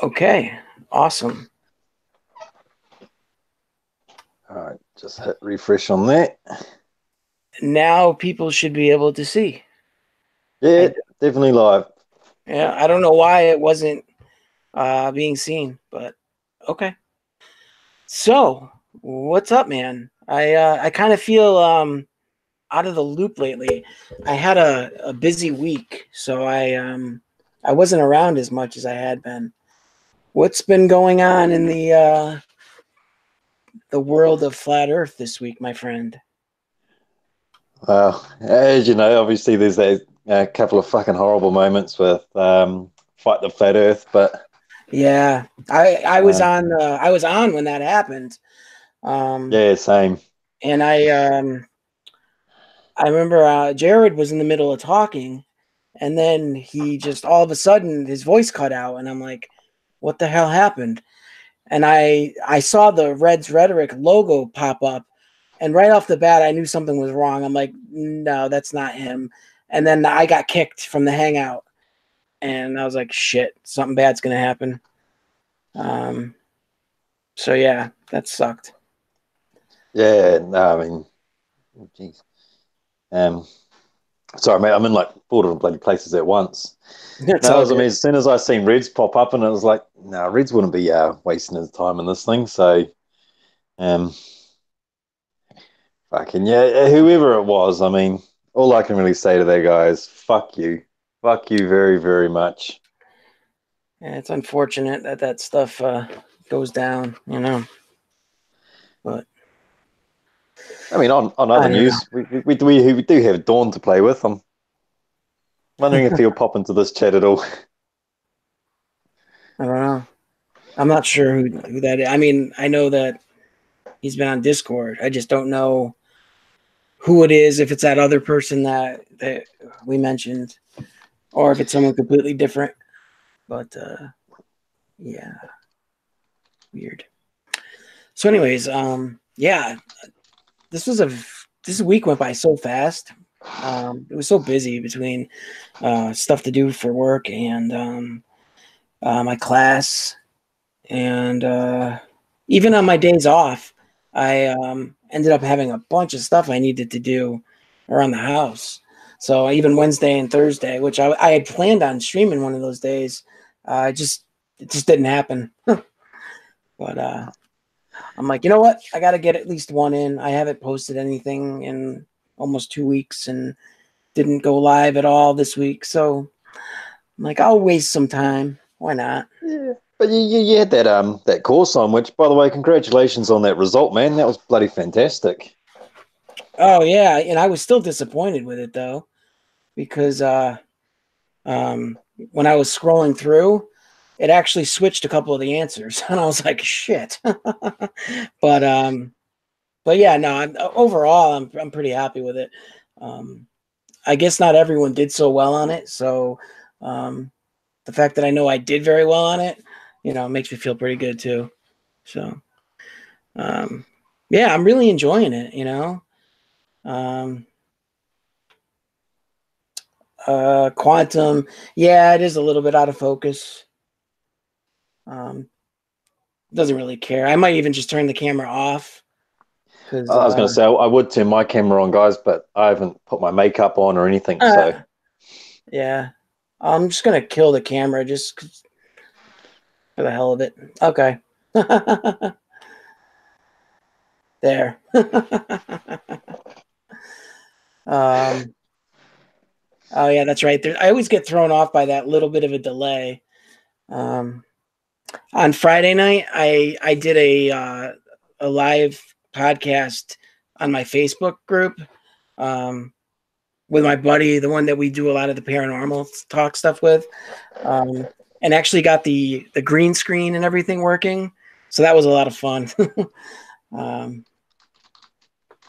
Okay, awesome. All right, just hit refresh on that. Now people should be able to see. Yeah, I definitely live. yeah, I don't know why it wasn't being seen, but okay. So, what's up, man? I kind of feel out of the loop lately. I had a busy week, so I wasn't around as much as I had been. What's been going on in the world of flat Earth this week, my friend? Well, as you know, obviously there's that couple of fucking horrible moments with Fight the Flat Earth, but Yeah, uh, I was on when that happened. Um, yeah, same. and I remember Jared was in the middle of talking, and then he just all of a sudden his voice cut out, and I'm like, "What the hell happened?" And I saw the Reds Rhetoric logo pop up, and right off the bat I knew something was wrong. I'm like, "No, that's not him." And then I got kicked from the hangout, and I was like, "Shit, something bad's gonna happen." Um, so yeah, that sucked. Yeah, no, I mean, geez. Um, sorry, mate, I'm in like four different bloody places at once. It's No, all I good. mean, as soon as I seen Reds pop up, and it was like, no, Reds wouldn't be wasting his time in this thing. So, um, fucking yeah, whoever it was, I mean, all I can really say to that guy is, fuck you very, very much. Yeah, it's unfortunate that that stuff goes down, you know. But I mean, on I other don't know. news, we do have Dawn to play with. I'm wondering if he'll pop into this chat at all. I don't know. I'm not sure who that is. I mean, I know that he's been on Discord. I just don't know who it is. If it's that other person that we mentioned, or if it's someone completely different. But yeah, weird. So, anyways, yeah, this was a this week went by so fast. It was so busy between stuff to do for work and my class, and even on my days off, I ended up having a bunch of stuff I needed to do around the house. So even Wednesday and Thursday, which I had planned on streaming one of those days, it just didn't happen. But I'm like, you know what? I got to get at least one in. I haven't posted anything in almost 2 weeks and didn't go live at all this week. So I'm like, I'll waste some time. Why not? Yeah, but you had that course on, which, by the way, congratulations on that result, man. That was bloody fantastic. Oh yeah, and I was still disappointed with it though because um, when I was scrolling through, it actually switched a couple of the answers, and I was like, shit. but um, but yeah, no. Overall, I'm pretty happy with it. Um, I guess not everyone did so well on it, so um, the fact that I know I did very well on it, makes me feel pretty good too. So um, yeah, I'm really enjoying it. Um, Quantum, yeah, it is a little bit out of focus. Um, doesn't really care. I might even just turn the camera off because I was going to say I would turn my camera on, guys, but I haven't put my makeup on or anything. So, yeah, I'm just gonna kill the camera just for the hell of it. Okay, there. um, oh yeah, that's right. I always get thrown off by that little bit of a delay. Um, on Friday night, I did a live podcast on my Facebook group. Um, with my buddy, the one that we do a lot of the paranormal talk stuff with, um, and actually got the green screen and everything working. So that was a lot of fun. um,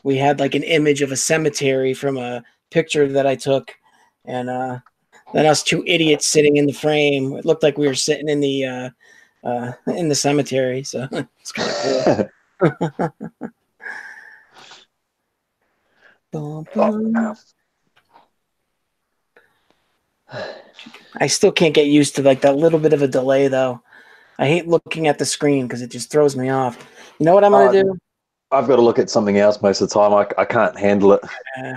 we had like an image of a cemetery from a picture that I took, and then us two idiots sitting in the frame. It looked like we were sitting in the cemetery. So it's kind of cool. oh, Bum, bum. I still can't get used to like that little bit of a delay though. I hate looking at the screen because it just throws me off. You know what I'm gonna Uh, do? I've got to look at something else most of the time. I can't handle it. Uh,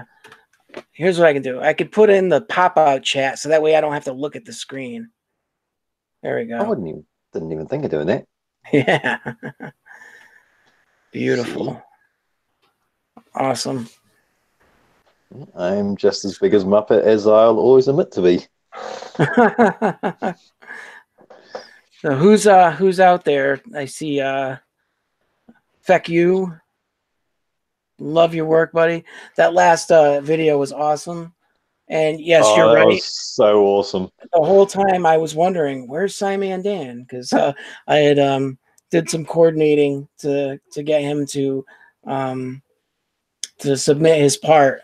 Here's what I can do. I could put in the pop-out chat so that way I don't have to look at the screen. There we I go. didn't even think of doing that. Yeah. Shit. Beautiful. Awesome. I'm just as big as Muppet as I'll always admit to be. So who's out there? I see Feck you. Love your work, buddy. That last video was awesome. And yes, you're Oh, that right. was so awesome. The whole time I was wondering where's Simon Dan, because I had did some coordinating to get him um, to submit his part.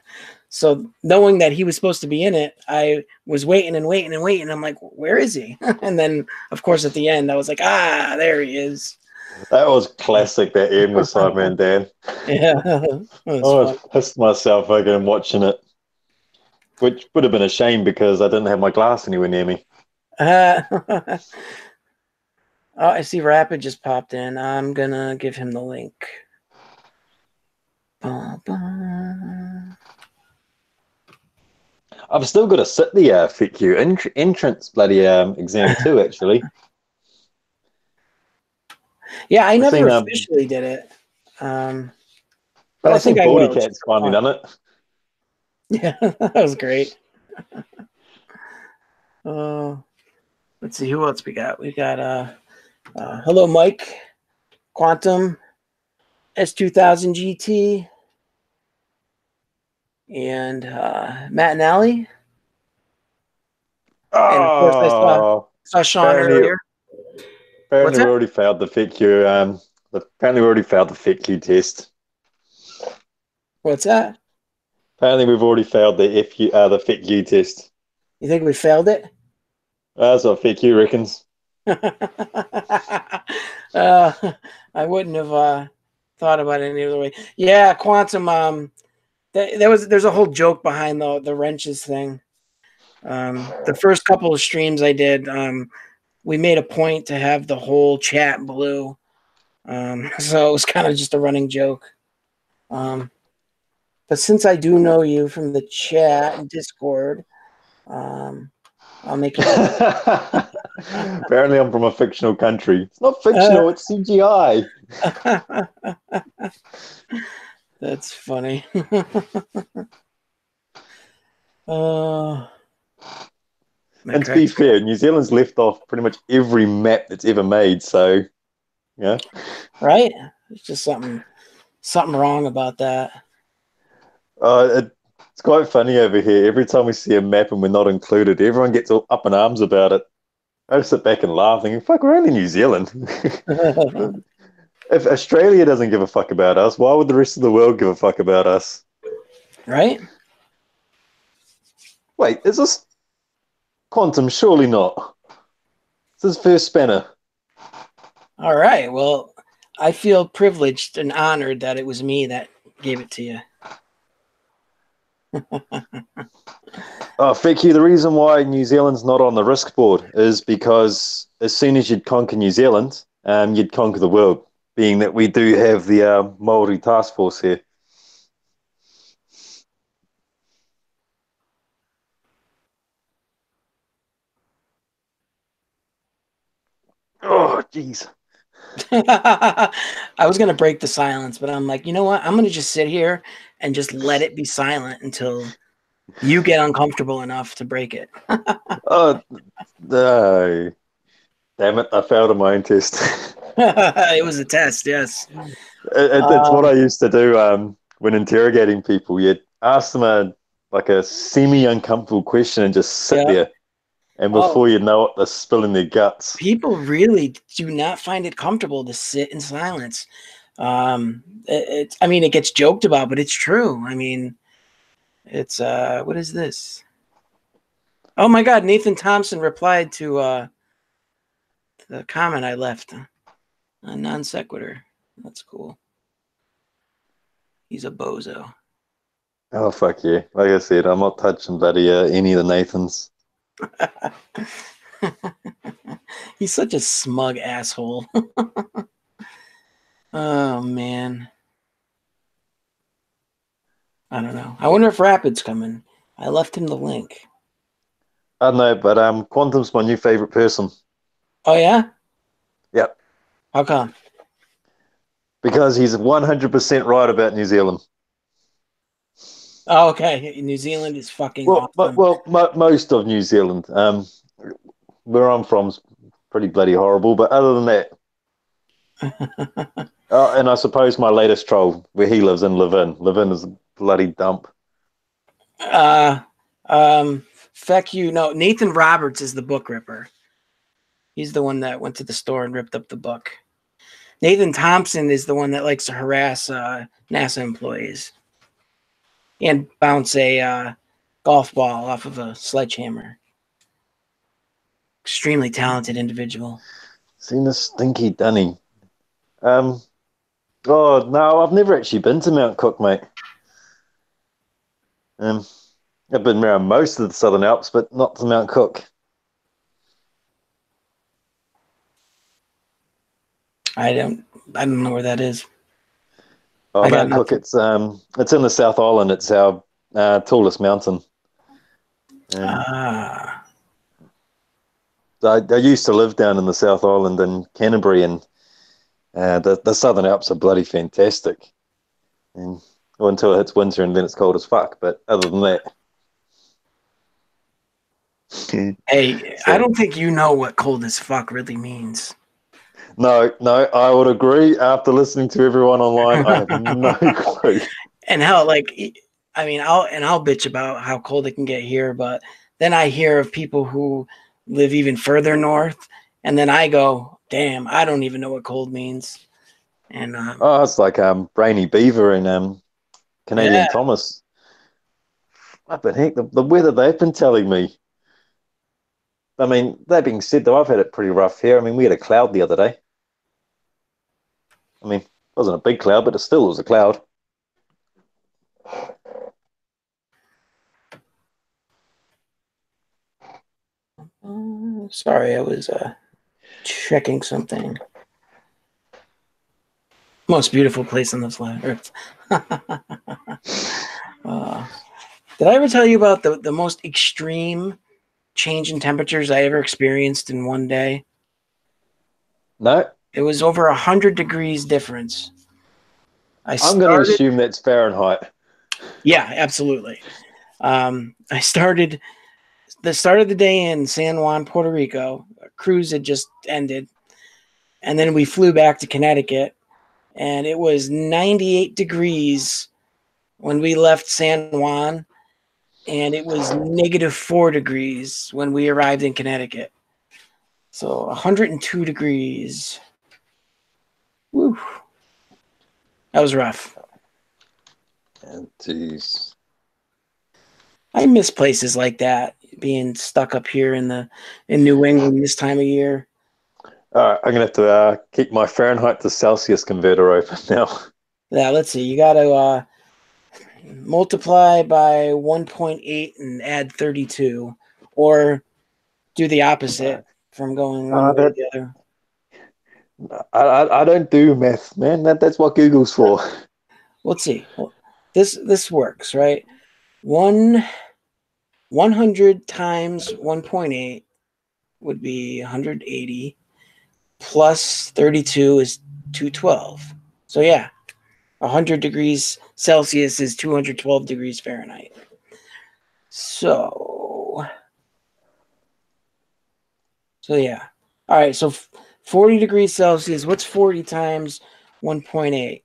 So knowing that he was supposed to be in it, I was waiting and waiting and waiting. I'm like, where is he? And then, of course, at the end, I was like, there he is. That was classic, that end with Sideman Dan. Yeah, that I was fun. almost pissed myself again watching it, which would have been a shame because I didn't have my glass anywhere near me. Oh, I see Rapid just popped in. I'm gonna give him the link. Bah, bah. I've still got to sit the FICU entrance bloody exam too, actually. Yeah, I I've never seen officially did it, but I I've think seen I Baldy will. Just Cat's for finally fun. done it. Yeah, that was great. Let's see who else we got. We got hello Mike, Quantum, S2000 GT, and Matt and Allie. And of course, I Oh, saw Sean apparently, earlier. What's apparently we that? already failed the FICU. Apparently we already failed the FICU test. What's that? Apparently we've already failed the FICU test. You think we failed it? That's what FICU reckons. uh, I wouldn't have thought about it any other way. Yeah, Quantum. There's a whole joke behind the wrenches thing. The first couple of streams I did, we made a point to have the whole chat blue. So it was kind of just a running joke. But since I do know you from the chat and Discord, I'll make you. Apparently I'm from a fictional country. It's not fictional, it's CGI. That's funny. uh, And to be fair, New Zealand's left off pretty much every map that's ever made, so yeah. Right? There's just something wrong about that. It's quite funny over here. Every time we see a map and we're not included, everyone gets all up in arms about it. I just sit back and laugh, thinking, fuck, we're only New Zealand. If Australia doesn't give a fuck about us, why would the rest of the world give a fuck about us? Right? Wait, is this Quantum? Surely not. This is first spanner. All right. Well, I feel privileged and honored that it was me that gave it to you. Feck you, the reason why New Zealand's not on the risk board is because as soon as you'd conquer New Zealand, you'd conquer the world, being that we do have the Maori task force here. Oh, jeez. I was going to break the silence, but I'm like, you know what? I'm going to just sit here and just let it be silent until you get uncomfortable enough to break it. Oh, no. Damn it, I failed a my own test. It was a test, yes. It's what I used to do when interrogating people. You'd ask them a semi-uncomfortable question and just sit Yeah. there. And Oh, before you know it, they're spilling their guts. people really do not find it comfortable to sit in silence. I mean, it gets joked about, but it's true. I mean, it's what is this? Oh my God, Nathan Thompson replied to the comment I left. A non sequitur. That's cool. He's a bozo. Oh, fuck yeah. Like I said, I'm not touching bloody any of the Nathans. He's such a smug asshole. Oh man, I don't know. I wonder if Rapid's coming. I left him the link. I don't know, but Quantum's my new favorite person. Oh yeah, Yep, how come? because he's 100% right about New Zealand. Oh, okay. New Zealand is fucking Well, awesome. most of New Zealand. Where I'm from's pretty bloody horrible, but other than that, and I suppose my latest troll, where he lives in Levin. Levin is a bloody dump. uh, um, Feck you. No, Nathan Roberts is the book ripper. He's the one that went to the store and ripped up the book. Nathan Thompson is the one that likes to harass NASA employees and bounce a golf ball off of a sledgehammer. Extremely talented individual. Seen this stinky dunny. Oh no, I've never actually been to Mount Cook, mate. Um, I've been around most of the Southern Alps, but not to Mount Cook. I don't know where that is. Oh, I got Mount Cook, nothing. it's in the South Island. It's our tallest mountain. Um, Ah. I used to live down in the South Island in Canterbury, and the Southern Alps are bloody fantastic. And well, until it hits winter, and then it's cold as fuck. But other than that, Hey, I so don't think you know what cold as fuck really means. no, I would agree. After listening to everyone online, I have no clue. And how, like, I'll bitch about how cold it can get here, but then I hear of people who live even further north, and then I go, damn, I don't even know what cold means. And Oh, it's like Brainy Beaver and yeah, Canadian Thomas. What the heck? The weather they've been telling me. I mean, that being said, though, I've had it pretty rough here. I mean, we had a cloud the other day. I mean, it wasn't a big cloud, but it still was a cloud. sorry, I was checking something. Most beautiful place on this planet Earth. uh, did I ever tell you about the most extreme change in temperatures I ever experienced in one day? No, It was over 100 degrees difference. I I'm going to started, assume that's Fahrenheit. yeah, absolutely. I started the start of the day in San Juan, Puerto Rico. Our cruise had just ended, and then we flew back to Connecticut, and it was 98 degrees when we left San Juan, and it was -4 degrees when we arrived in Connecticut. So 102 degrees. Woo. That was rough. Jeez. I miss places like that, being stuck up here in New England this time of year. All right, I'm going to have to keep my Fahrenheit to Celsius converter open now. Yeah, let's see. You got to multiply by 1.8 and add 32, or do the opposite from going one way to That the other. I don't do math, man. That's what Google's for. Let's see. This works, right? 100 times 1.8 would be 180, plus 32 is 212. So yeah, 100 degrees Celsius is 212 degrees Fahrenheit. So yeah. All right, so 40 degrees Celsius, what's 40 times 1.8?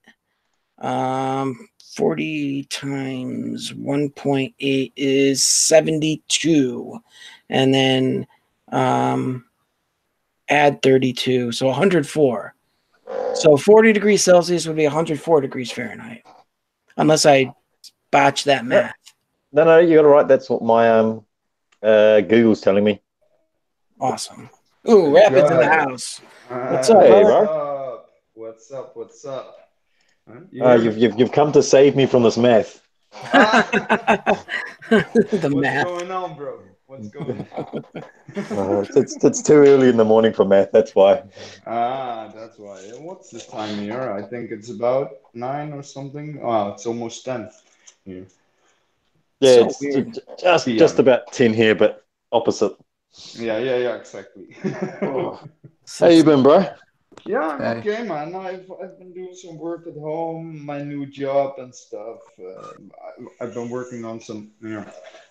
40 times 1.8 is 72. And then add 32, so 104. So 40 degrees Celsius would be 104 degrees Fahrenheit, unless I botch that math. No, you got it right. That's what my Google's telling me. Awesome. Ooh, Good, Rapid's in the good. house. What's up, Hey, brother? bro. What's up? What's up? Huh? You hear me? You've come to save me from this math. Ah, The what's math. going on, bro? What's going on? It's too early in the morning for math. That's why. Ah, that's why. And what's the time here? I think it's about 9 or something. Oh, it's almost 10 here. Yeah, So it's weird. just PM. about 10 here, but opposite. Yeah, exactly. Oh. How you Six. been, bro? Yeah, I'm Hey. okay, man. I've been doing some work at home, my new job and stuff. I've been working on some.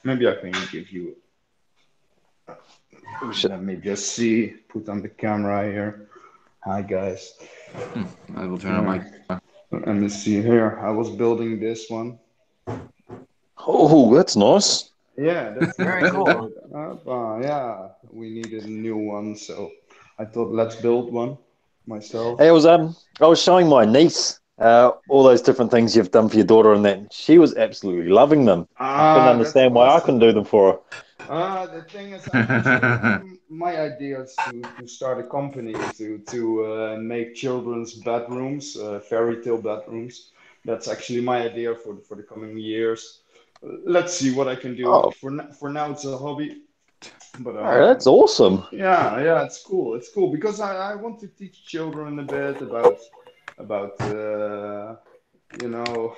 Maybe I can give you. Oh, shit. Let me just see. Put on the camera here. Hi, guys. I will turn on Yeah. my camera. Let me see here. I was building this one. Oh, that's nice. Yeah, that's Very nice, cool. right? Yeah, we needed a new one, so I thought let's build one myself. Hey, I was showing my niece all those different things you've done for your daughter and that. She was absolutely loving them. I couldn't That's understand why I couldn't awesome. do them for her. The thing is, I'm my idea is to start a company to make children's bedrooms, fairy tale bedrooms. That's actually my idea for the coming years. Let's see what I can do. Oh, For now, it's a hobby, but bro, that's awesome. yeah, it's cool. It's cool because I want to teach children a bit about you know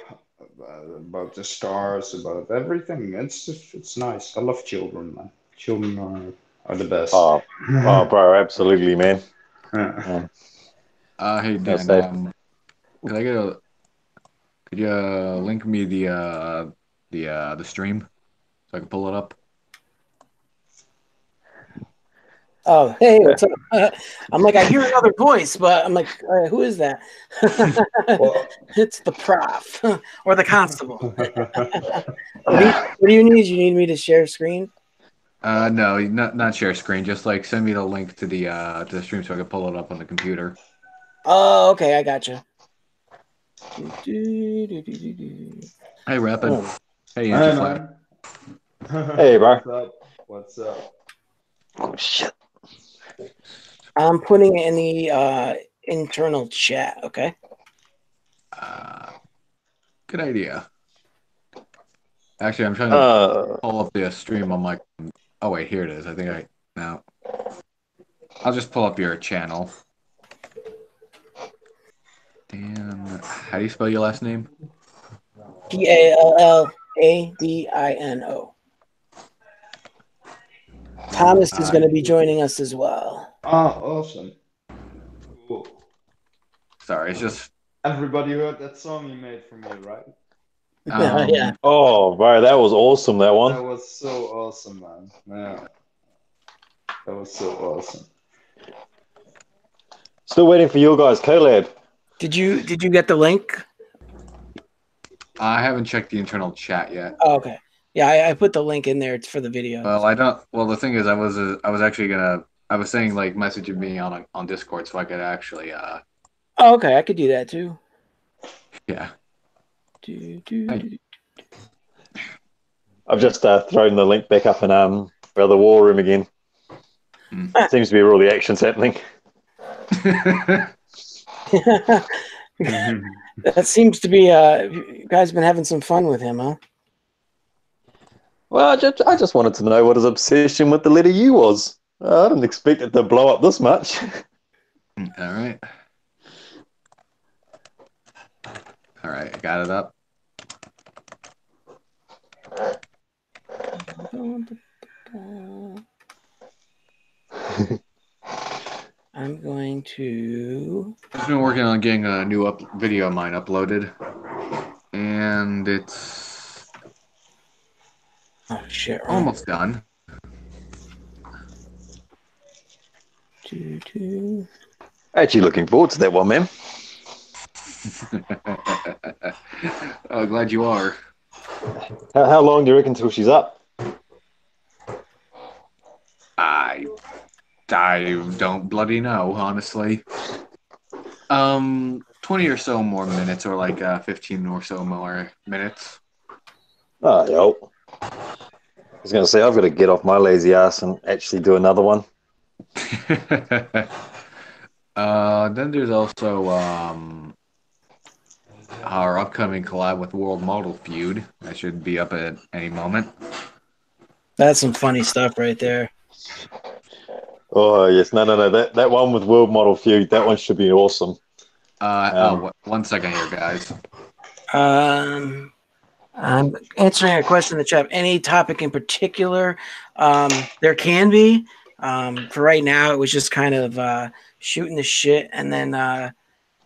about the stars, about everything. It's nice. I love children, man. Children are the best. Oh, oh, bro, absolutely, man. Yeah. Yeah, Hey I'll Dan, say. could I get a could you link me the stream so I can pull it up? Oh, hey, what's up? I'm like, I hear another voice, but I'm like, who is that? Well, It's the prof or the constable. What do you need? You need me to share screen? No, not share screen. Just like send me the link to the stream so I can pull it up on the computer. Oh, okay, I got you. Hey, Rapid. Oh. Hey, hey Anti-Flag. man. Hey, bro. What's up? What's up? Oh, shit. I'm putting it in the internal chat. Okay. Uh, Good idea. Actually, I'm trying to Uh, pull up the stream on my. Oh wait, here it is. I think I now. I'll just pull up your channel. Dan, how do you spell your last name? PALLADINO. Thomas is going to be joining us as well. Ah, awesome. Cool. Sorry, it's just. Everybody heard that song you made for me, right? Yeah. oh, bro, that was awesome, that one. That was so awesome, man. Yeah. That was so awesome. Still waiting for your guys' collab. Did you get the link? I haven't checked the internal chat yet. Oh, okay. Yeah, I put the link in there. It's for the video. Well, I don't. Well, the thing is, I was actually gonna. I was saying like messaging me on Discord so I could actually. Oh, okay. I could do that too. Yeah. Hey. I've just thrown the link back up in the war room again. Seems to be where all the action's happening. That seems to be. You guys been having some fun with him, huh? Well, I just wanted to know what his obsession with the letter U was. I didn't expect it to blow up this much. All right. All right, I got it up. I'm going to. I've been working on getting a new video of mine uploaded, and it's Oh shit! almost done. Actually, looking forward to that one, man. Glad you are. How long do you reckon till she's up? I don't bloody know, honestly. 20 or so more minutes, or like 15 or so more minutes. Oh, yo. I was going to say, I've got to get off my lazy ass and actually do another one. Then there's also our upcoming collab with World Model Feud. That should be up at any moment. That's some funny stuff right there. Oh yes, no. That one with World Model Feud, that one should be awesome. One second here, guys. I'm answering a question in the chat. Any topic in particular? There can be. For right now, it was just kind of shooting the shit and then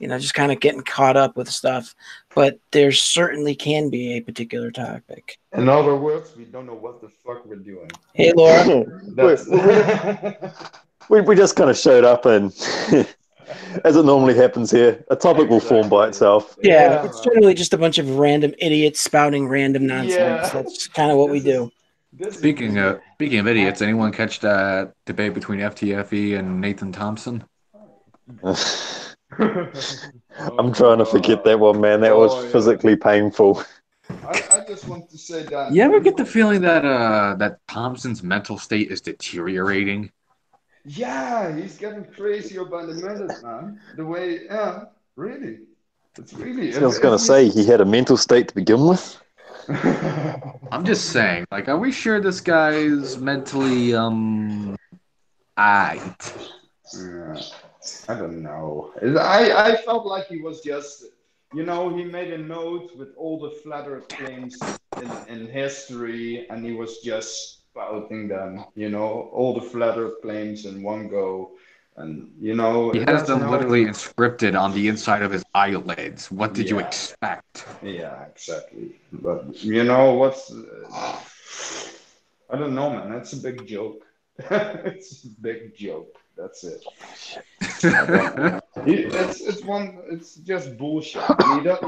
just kind of getting caught up with stuff. But there certainly can be a particular topic. In other words, we don't know what the fuck we're doing. Hey, Laura. That's we just kind of showed up and, as it normally happens here, a topic will form by itself. Yeah, it's generally just a bunch of random idiots spouting random nonsense. Yeah. That's kind of what we do. Speaking of idiots, anyone catch that debate between FTFE and Nathan Thompson? I'm trying to forget that one, man. That was physically painful. I just want to say that. You ever get the feeling that that Thompson's mental state is deteriorating? Yeah, he's getting crazier by the minute, man. The way, really. It's really. I was going to say, he had a mental state to begin with. I'm just saying, like, are we sure this guy's mentally, aight? Yeah, I don't know. I felt like he was just, he made a note with all the flat Earth claims in history, and he was just spouting them, all the flat Earth claims in one go. And, he has them literally inscripted on the inside of his eyelids. What did you expect? Yeah, exactly. But, what's, I don't know, man. That's a big joke. It's a big joke. That's it. It's just bullshit.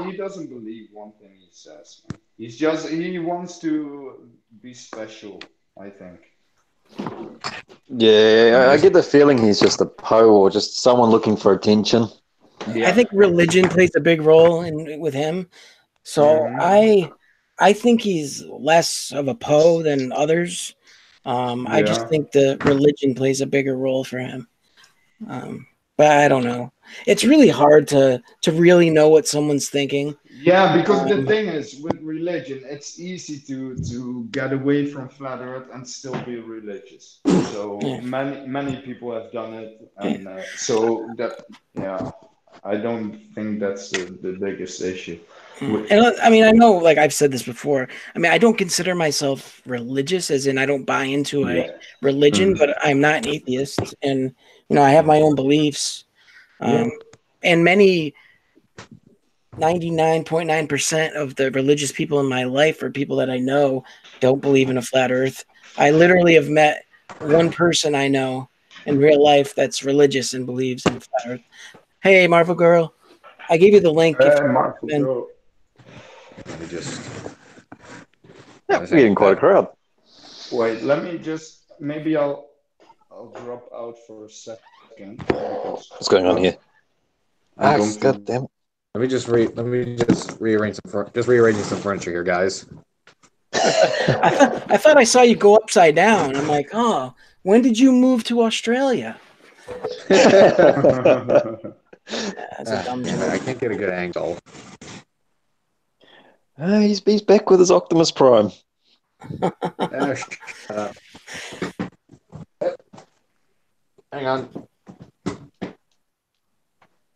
He doesn't believe one thing he says. Man. He wants to be special, I think. Yeah, I get the feeling he's just a po or just someone looking for attention. Yeah. I think religion plays a big role with him. So I think he's less of a po than others. I just think the religion plays a bigger role for him. But I don't know. It's really hard to really know what someone's thinking. Yeah, because the thing is, with religion, it's easy to get away from flat Earth and still be religious. So many people have done it, and so that I don't think that's the biggest issue. And I mean, I know, like I've said this before. I mean, I don't consider myself religious, as in I don't buy into a religion, but I'm not an atheist, and I have my own beliefs. And many 99.9% of the religious people in my life or people that I know don't believe in a flat Earth. I literally have met one person I know in real life that's religious and believes in flat Earth. Hey, Marvel Girl, I gave you the link. Hey, Marvel Girl. Let me just. Yeah, we're getting quite a crowd. Wait, let me just. Maybe I'll drop out for a second. What's going on here? God damn it! Let me just rearrange some furniture here, guys. I thought I saw you go upside down. I'm like, oh, when did you move to Australia? That's a dumb joke. I can't get a good angle. He's back with his Optimus Prime. Hang on.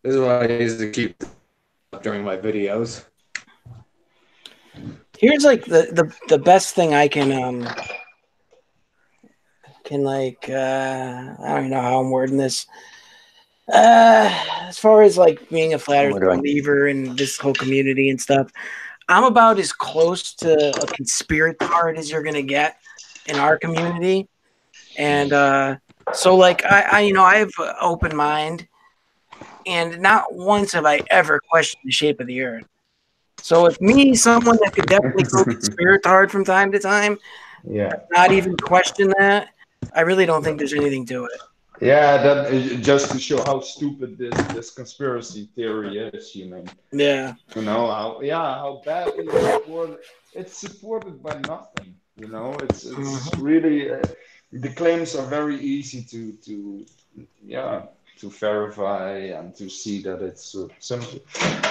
This is what I use to keep during my videos. Here's like the best thing I can like I don't even know how I'm wording this. As far as like being a flat Earth believer in this whole community and stuff, I'm about as close to a conspiratard as you're gonna get in our community. And so like I have an open mind, and not once have I ever questioned the shape of the Earth. So if someone that could definitely go conspiratard from time to time, not even question that, I really don't think there's anything to it. Yeah, that just to show how stupid this conspiracy theory is, you mean? Yeah. How badly it's supported by nothing. It's really the claims are very easy to verify and to see that it's simple.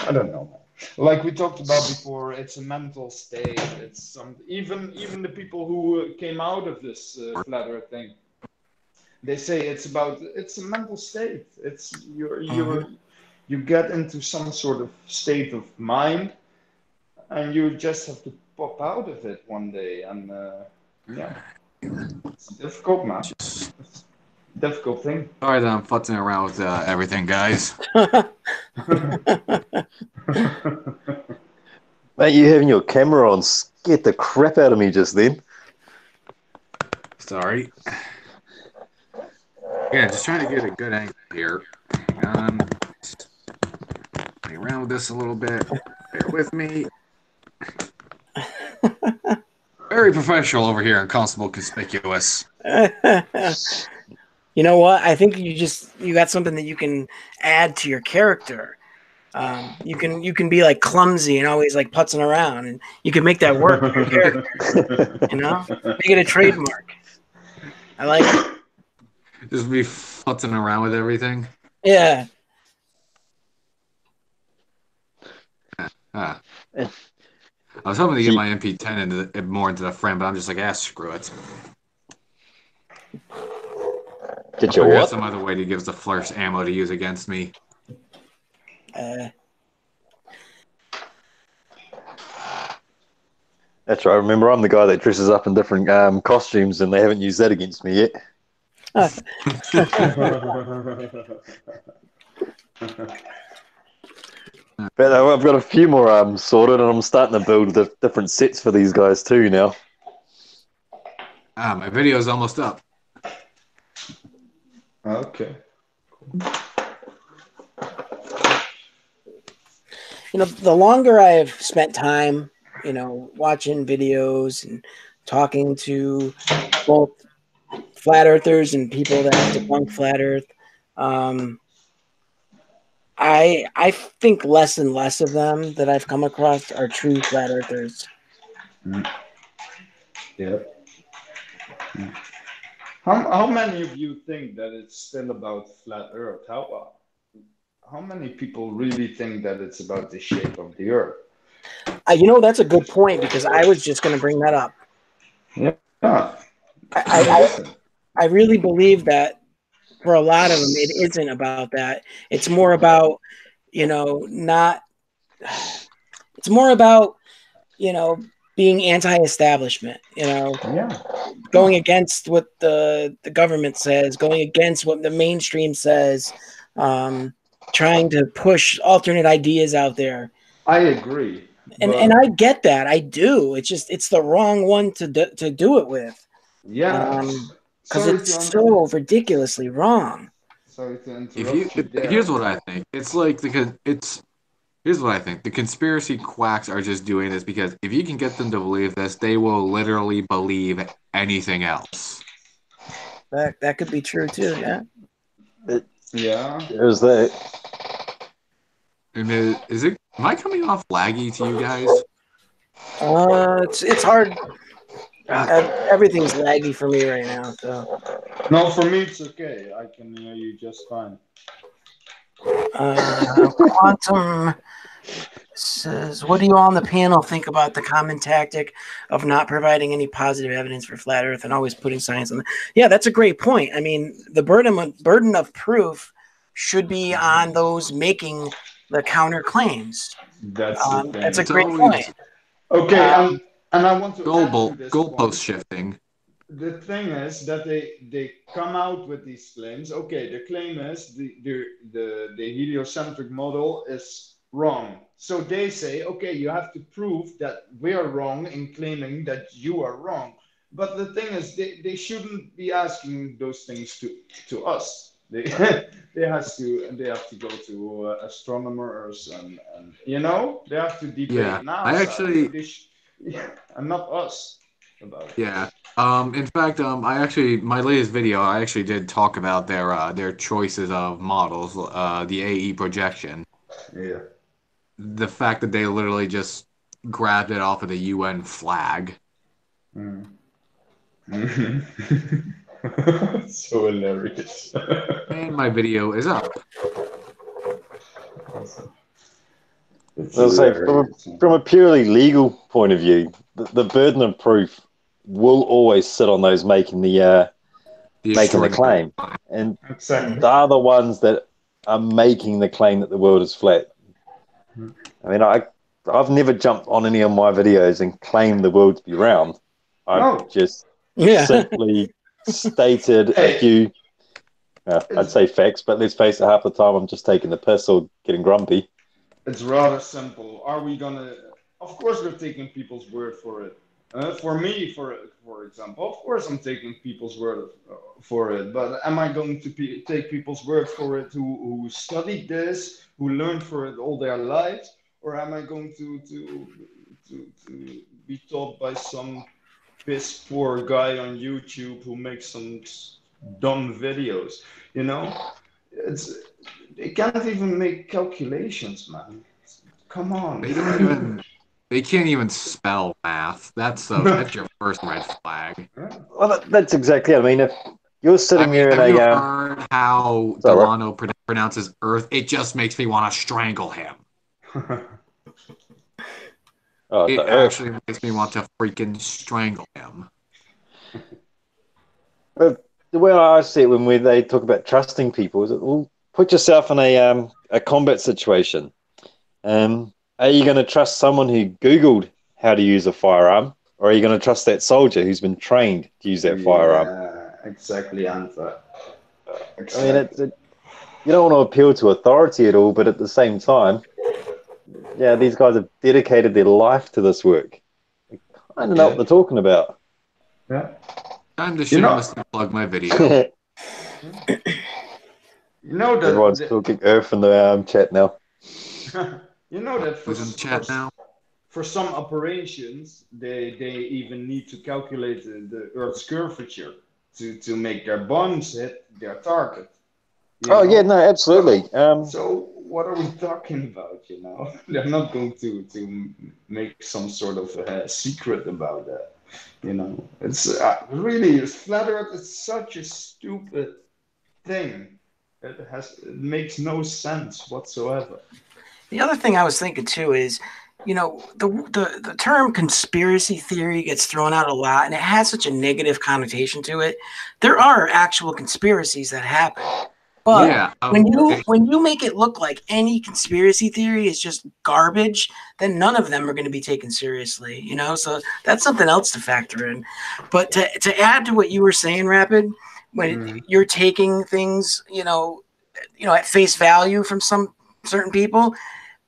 I don't know. Like we talked about before, it's a mental state. It's some even the people who came out of this flat Earth thing, they say it's a mental state. It's Mhm. you get into some sort of state of mind, and you just have to pop out of it one day. And yeah, it's difficult, man. Just It's a difficult thing. sorry that I'm futzing around with everything, guys. Mate, you having your camera on scared the crap out of me just then. Sorry. Yeah, just trying to get a good angle here. Hang on. Just play around with this a little bit. Bear with me. Very professional over here in Constable Conspicuous. You know what? I think you got something that you can add to your character. You can be like clumsy and always like putzing around, and you can make that work for your character. You know, make it a trademark. I like it. Just be futzing around with everything. Yeah. I was hoping to get my MP10 more into the frame, but I'm just like, screw it. Get your Figure out what? some other way to give us the first ammo to use against me. That's right. Remember, I'm the guy that dresses up in different costumes, and they haven't used that against me yet. But I've got a few more sorted, and I'm starting to build the different sets for these guys too now. My video's almost up. Okay. You know, the longer I've spent time, you know, watching videos and talking to both flat earthers and people that debunk flat Earth, I think less and less of them that I've come across are true flat earthers. Yeah. How many of you think that it's still about flat Earth? How many people really think that it's about the shape of the Earth? You know, that's a good point, because I was just going to bring that up. Yeah. I really believe that for a lot of them, it isn't about that. It's more about, you know, it's more about, you know, being anti-establishment, you know, going against what the government says, going against what the mainstream says, trying to push alternate ideas out there. I agree. And I get that. I do. It's just, it's the wrong one to do it with. Yeah. Because it's so ridiculously wrong. Sorry to interrupt you there. Here's what I think. It's like here's what I think. The conspiracy quacks are just doing this because if you can get them to believe this, they will literally believe anything else. That could be true too. Yeah. Yeah. There's that. Am I coming off laggy to you guys? It's hard. Everything's laggy for me right now. So. No, for me it's okay. I can hear you just fine. Quantum says, what do you all on the panel think about the common tactic of not providing any positive evidence for flat Earth and always putting science on the... Yeah, that's a great point. I mean, the burden of proof should be on those making the counterclaims. That's the thing. That's a great point. Okay, and I want to add to this goalpost shifting. The thing is that they come out with these claims. Okay, the claim is the heliocentric model is wrong. So they say, okay, you have to prove that we are wrong in claiming that you are wrong. But the thing is, they shouldn't be asking those things to us. They have to go to astronomers and you know they have to debate NASA. And not us about it. Yeah. In fact, my latest video, I actually did talk about their choices of models, the AE projection. Yeah. The fact that they literally just grabbed it off of the UN flag. So hilarious. And my video is up. Awesome. It's I'll say hilarious. from a purely legal point of view, the burden of proof will always sit on those making the extraordinary. claim, and Exactly. they're the ones that are making the claim that the world is flat. I mean, I've never jumped on any of my videos and claimed the world to be round. I've No. just Yeah. simply stated a Hey, few, I'd it's say facts, but let's face it, half the time I'm just taking the piss or getting grumpy. it's rather simple. Are we gonna? Of course, we're taking people's word for it. For me, for example, of course, I'm taking people's word for it. But am I going to take people's word for it who studied this, who learned for it all their lives, or am I going to be taught by some piss poor guy on YouTube who makes some dumb videos? You know, it's they can't even make calculations, man. Come on. They don't even. They can't even spell math. That's your first red flag. Well, that's exactly it. I mean, if you're I sitting mean, there in have you a, heard how sorry, Delano pronounces Earth? It just makes me want to strangle him. oh, the It Earth. actually makes me want to freaking strangle him. But the way I see it when they talk about trusting people is that, well, put yourself in a combat situation. Are you going to trust someone who Googled how to use a firearm, or are you going to trust that soldier who's been trained to use that firearm? Yeah, exactly, Anta. I mean, Exactly. you don't want to appeal to authority at all, but at the same time, yeah, these guys have dedicated their life to this work. I don't know what Yeah, they're talking about. yeah. Time to You know, shamelessly plug my video. you know that, Everyone's talking Earth in the chat now. you know that Who's in the chat now? for some operations they even need to calculate the Earth's curvature to make their bombs hit their target. You Oh yeah, know, no, absolutely. so what are we talking about? You know, they're not going to make some sort of secret about that. You know, it's really flat Earth is such a stupid thing. It makes no sense whatsoever. The other thing I was thinking too is, the term conspiracy theory gets thrown out a lot, and it has such a negative connotation to it. There are actual conspiracies that happen, but Yeah, Yeah. when you make it look like any conspiracy theory is just garbage, then none of them are going to be taken seriously. So that's something else to factor in. But to add to what you were saying, Rapid, when mm, you're taking things, at face value from some certain people,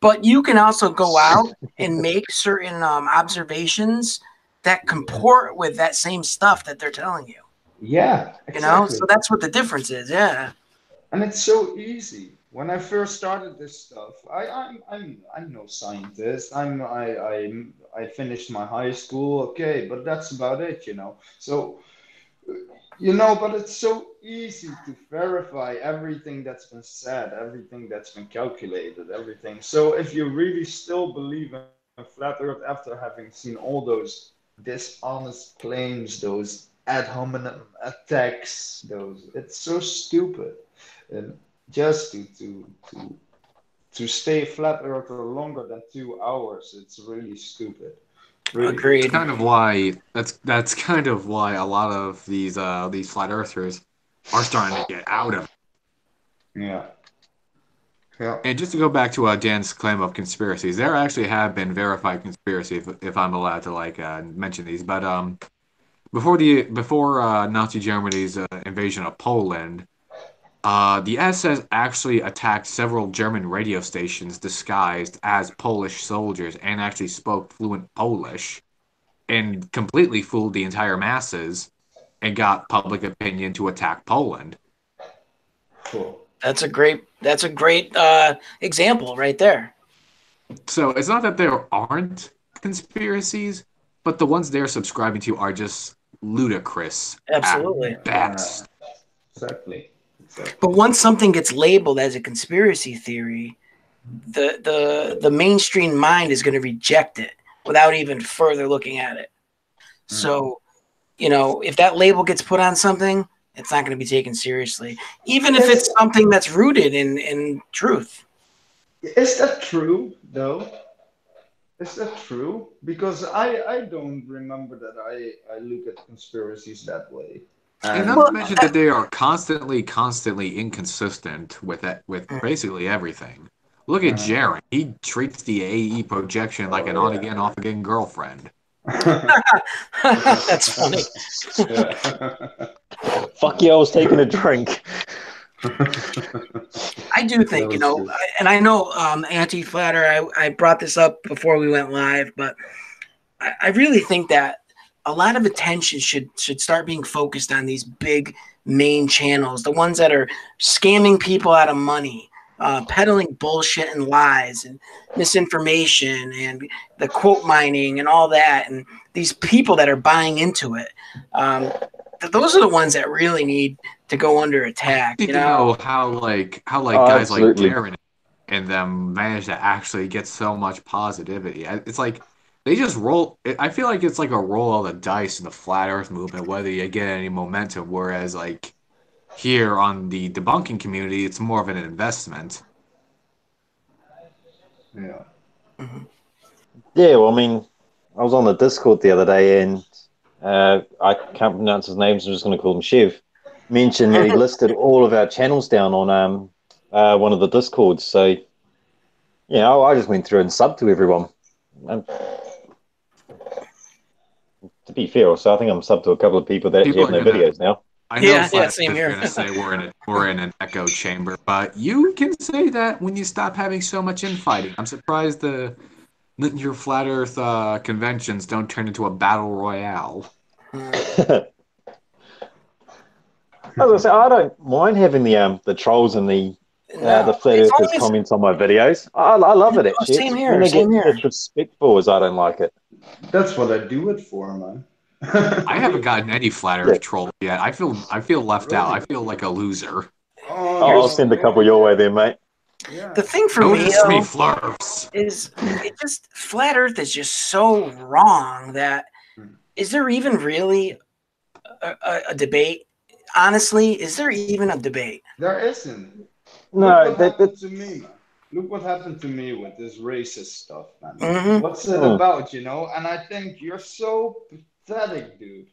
but you can also go out and make certain observations that comport with that same stuff that they're telling you. yeah, exactly. So that's what the difference is. Yeah. And it's so easy. When I first started this stuff, I'm no scientist. I finished my high school, okay, but that's about it, you know. So but it's so easy to verify everything that's been said, everything that's been calculated, everything. So if you really still believe in flat Earth after having seen all those dishonest claims, those ad hominem attacks, it's so stupid. And just to stay flat earther longer than 2 hours, it's really stupid. Really. Agreed. That's kind of why a lot of these flat earthers are starting to get out of it. Yeah. Yeah. And just to go back to Dan's claim of conspiracies, there actually have been verified conspiracies, if I'm allowed to mention these. But before Nazi Germany's invasion of Poland, the SS actually attacked several German radio stations disguised as Polish soldiers and actually spoke fluent Polish and completely fooled the entire masses and got public opinion to attack Poland. Cool. That's a great example right there. So it's not that there aren't conspiracies, but the ones they're subscribing to are just ludicrous Absolutely. at best. Exactly. But once something gets labeled as a conspiracy theory, the mainstream mind is going to reject it without even further looking at it. So, if that label gets put on something, it's not going to be taken seriously, even if it's something that's rooted in truth. Is that true, though? Is that true? Because I don't remember that I look at conspiracies that way. And not And Well, to mention that they are constantly inconsistent with it, with basically everything. Look at uh, Jaren. He treats the AE projection like oh an yeah. on-again, off-again girlfriend. that's funny. Yeah. Fuck you, I was taking a drink. I do That think, was good. and I know anti-flatter, I brought this up before we went live, but I really think that a lot of attention should start being focused on these big main channels, the ones that are scamming people out of money, peddling bullshit and lies and misinformation and the quote mining and all that, and these people that are buying into it. Those are the ones that really need to go under attack. Need You to know, know how Oh, guys like absolutely. Jaren and them manage to actually get so much positivity. It's like they just roll. I feel like it's like a roll of the dice in the flat Earth movement, whether you get any momentum. Whereas like here on the debunking community, it's more of an investment. Yeah. Mhm. Yeah, well, I mean, I was on the Discord the other day and I can't pronounce his name, so I'm just going to call him Shiv. Mentioned that he listed all of our channels down on one of the Discords. So, yeah, I just went through and subbed to everyone. And to be fair, so I think I'm subbed to a couple of people that actually People have are no gonna. videos now. I know Yeah, flat same earthers are here. gonna say we're in an echo chamber, but you can say that when you stop having so much infighting. I'm surprised your flat Earth conventions don't turn into a battle royale. As I say, I don't mind having the trolls and the No, flat as long earthers as comments on my videos. I love it actually. same It's when here, they get same here. disrespectful as I don't like it. That's what I do it for, man. I haven't gotten any flat Yeah. Earth troll yet. I feel left out. I Really? feel like a loser. Oh I'll Here's send a no, couple you your way get there, mate. the yeah. thing for Those me are me though flurfs. is it just flat Earth is just so wrong that Hmm. is there even really a debate? Honestly, is there even a debate? There isn't. Look No, what happened to me, man. Look what happened to me with this racist stuff, man. Mm-hmm. What's it mm, about, you know? And I think you're so pathetic, dude.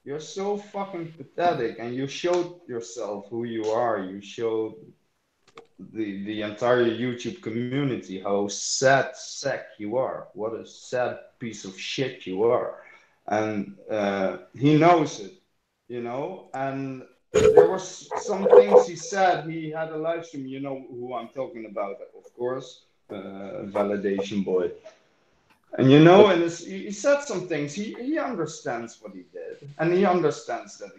You're so fucking pathetic, and you showed yourself who you are. You showed the entire YouTube community how sad sack you are. What a sad piece of shit you are, and he knows it, you know. And there was some things he said. He had a live stream. You know who I'm talking about, of course. Validation boy. And you know, and he said some things. He understands what he did, and he understands that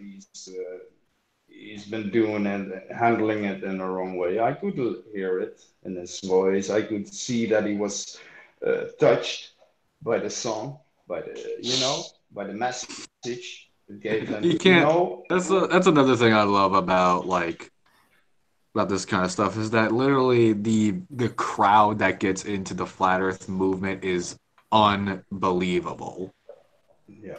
he's been doing it, handling it in the wrong way. I could hear it in his voice. I could see that he was touched by the song, by the by the message it gave him. You You can't. know, That's another thing I love about this kind of stuff is that literally the crowd that gets into the flat Earth movement is unbelievable. yeah,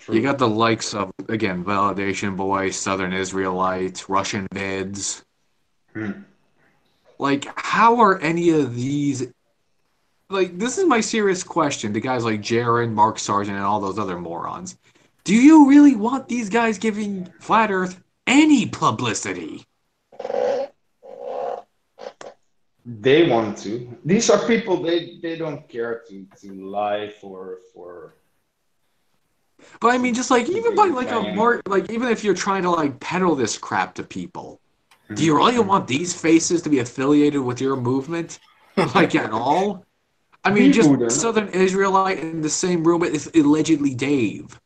You true. got the likes of again Validation Boy, Southern Israelite, Russian vids. Hmm. Like, how are any of these? Like, this is my serious question to guys like Jaron, Mark Sargent, and all those other morons. Do you really want these guys giving Flat Earth any publicity? They want to. These are people they don't care to lie But I mean, just like to even by gain like a fame. more like even if you're trying to like peddle this crap to people, do you Mhm. really want these faces to be affiliated with your movement, like at all? I mean, We just wouldn't. Southern Israelite in the same room as allegedly Dave,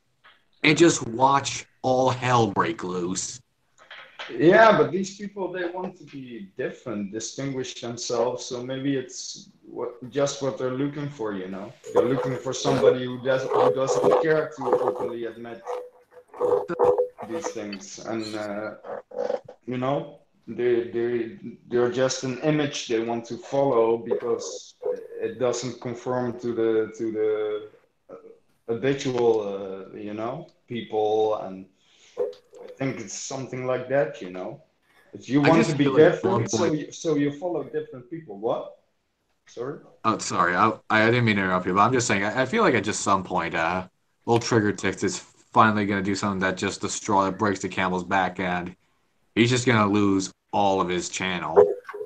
and just watch all hell break loose. Yeah, but these people they want to be different, distinguish themselves. So maybe it's just what they're looking for, you know. They're looking for somebody who doesn't care to openly admit these things, and you know, they're just an image they want to follow because it doesn't conform to the habitual, people, and I think it's something like that, you know. If you I want just to be feel like at one different, so point. you follow different people. What? Sorry. Oh, sorry. I didn't mean to interrupt you, but I'm just saying. I feel like at just some point, Little Trigger Tix is finally gonna do something that just breaks the camel's back, and he's just gonna lose all of his channel.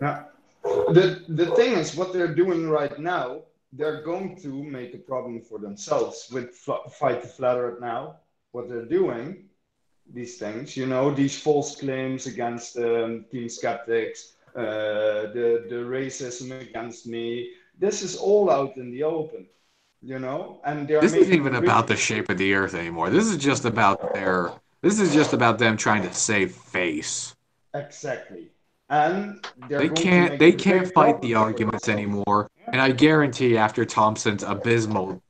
Now, the thing is, what they're doing right now, they're going to make a problem for themselves with Fight the Flat Earth now. What they're doing, these things, these false claims against Team Skeptics, the racism against me. This is all out in the open, and they are This isn't making even about the shape of the Earth anymore. This is just about their. This is just about them trying to save face. exactly, and they're They going to can't. make They a can't big fight the problem for arguments themselves. anymore. And I guarantee, after Thompson's abysmal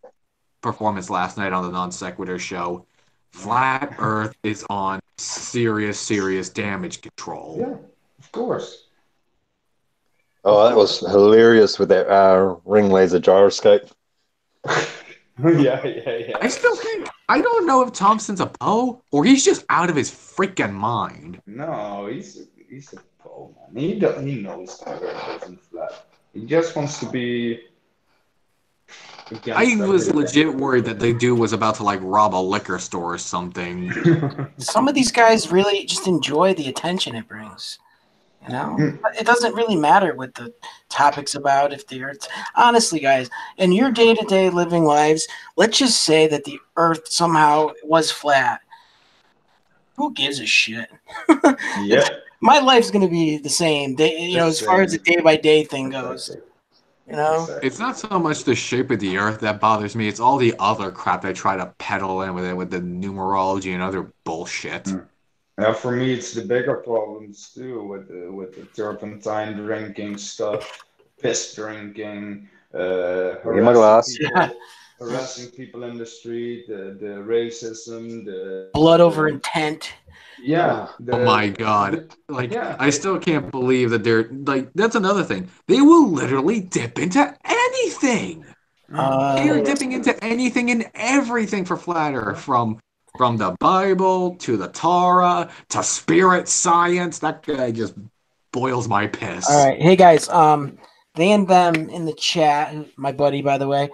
performance last night on the Non Sequitur show, Flat Earth is on serious, serious damage control. Yeah, of course. Oh, that was hilarious with that ring laser gyroscope. Yeah. I still think I don't know if Thompson's a Poe or he's just out of his freaking mind. No, he's a pro man. He knows the earth isn't flat. He just wants to be I against was everything. legit worried that the dude was about to like rob a liquor store or something. Some of these guys really just enjoy the attention it brings. It doesn't really matter what the topic's about. If the Earth, honestly, guys, in your day-to-day living lives, let's just say that the Earth somehow was flat. Who gives a shit? Yeah. My life's gonna be the same. As far as the day-by-day thing goes. Exactly. It's not so much the shape of the Earth that bothers me; it's all the other crap they try to peddle in with it, with the numerology and other bullshit. Yeah, for me, it's the bigger problems too, with the turpentine drinking stuff, piss drinking, harassing people in the street, the racism, blood over intent. Yeah. Oh my god! Yeah. I still can't believe that they're like. That's another thing. They will literally dip into anything. They are dipping into anything and everything for Flat Earth, from the Bible to the Torah to spirit science. That guy just boils my piss. All right, hey guys, they and them in the chat, my buddy, by the way,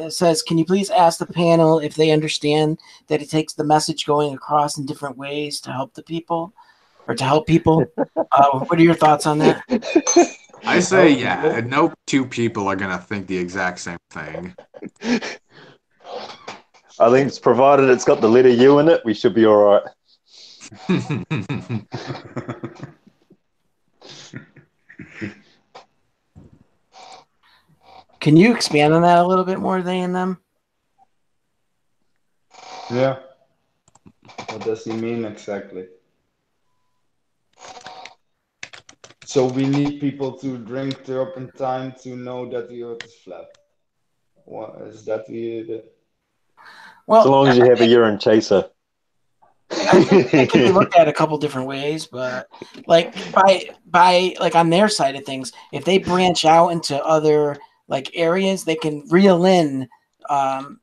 says, can you please ask the panel if they understand that it takes the message going across in different ways to help the people or to help people? What are your thoughts on that? I say yeah, and no two people are gonna think the exact same thing. I think it's provided it's got the letter U in it, we should be all right. Can you expand on that a little bit more, they and them? Yeah. What does he mean exactly? So we need people to drink turpentine to know that the earth is flat. What is that the Well, so long as you have a urine chaser. I think it can be looked at a couple different ways, but like by like on their side of things, if they branch out into other like areas, they can reel in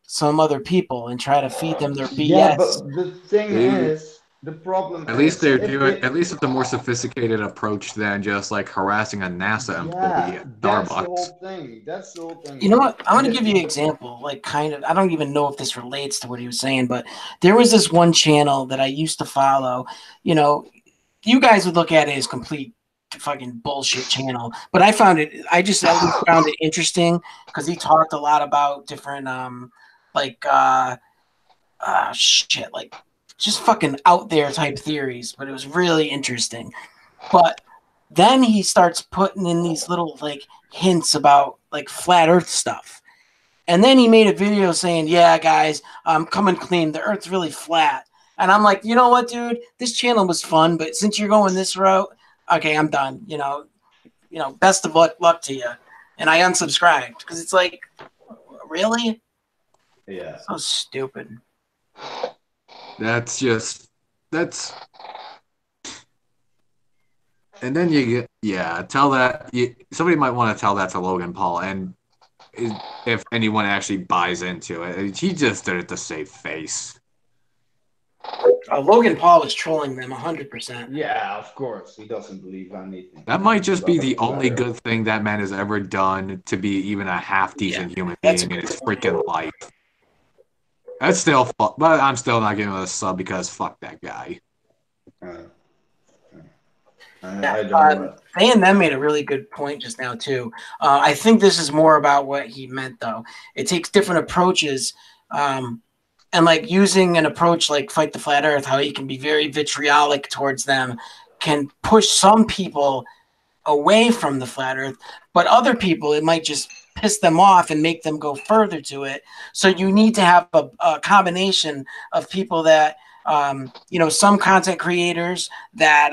some other people and try to feed them their BS. Yeah, but the thing is, the problem At least is they're doing. At least it's a more sophisticated approach than just like harassing a NASA employee at that's the Starbucks. whole thing. That's the whole thing. You know what? I'm going to give you an example. Like, kind of, I don't even know if this relates to what he was saying, but there was this one channel that I used to follow. You guys would look at it as complete fucking bullshit channel, but I just at least found it interesting because he talked a lot about different, like just fucking out there type theories, but it was really interesting. But then he starts putting in these little like hints about like flat earth stuff. And then he made a video saying, yeah, guys, I'm coming clean. The earth's really flat. And I'm like, you know what, dude? This channel was fun, but since you're going this route, okay, I'm done. Best of luck to you. And I unsubscribed because it's like, really? Yeah. So stupid. That's. And then you get tell that somebody might want to tell that to Logan Paul, and if anyone actually buys into it, he just did it to save face. Logan Paul was trolling them 100%. Yeah, of course. He doesn't believe anything. That might just be about the only flat good thing that man has ever done to be even a half decent human being in his freaking life. That's still but I'm still not giving him a sub because fuck that guy. Earth. I don't know. They and them made a really good point just now too. I think this is more about what he meant though. It takes different approaches, and like using an approach like Fight the Flat Earth, how he can be very vitriolic towards them, can push some people away from the flat Earth, but other people it might just piss them off and make them go further to it. So you need to have a combination of people that some content creators that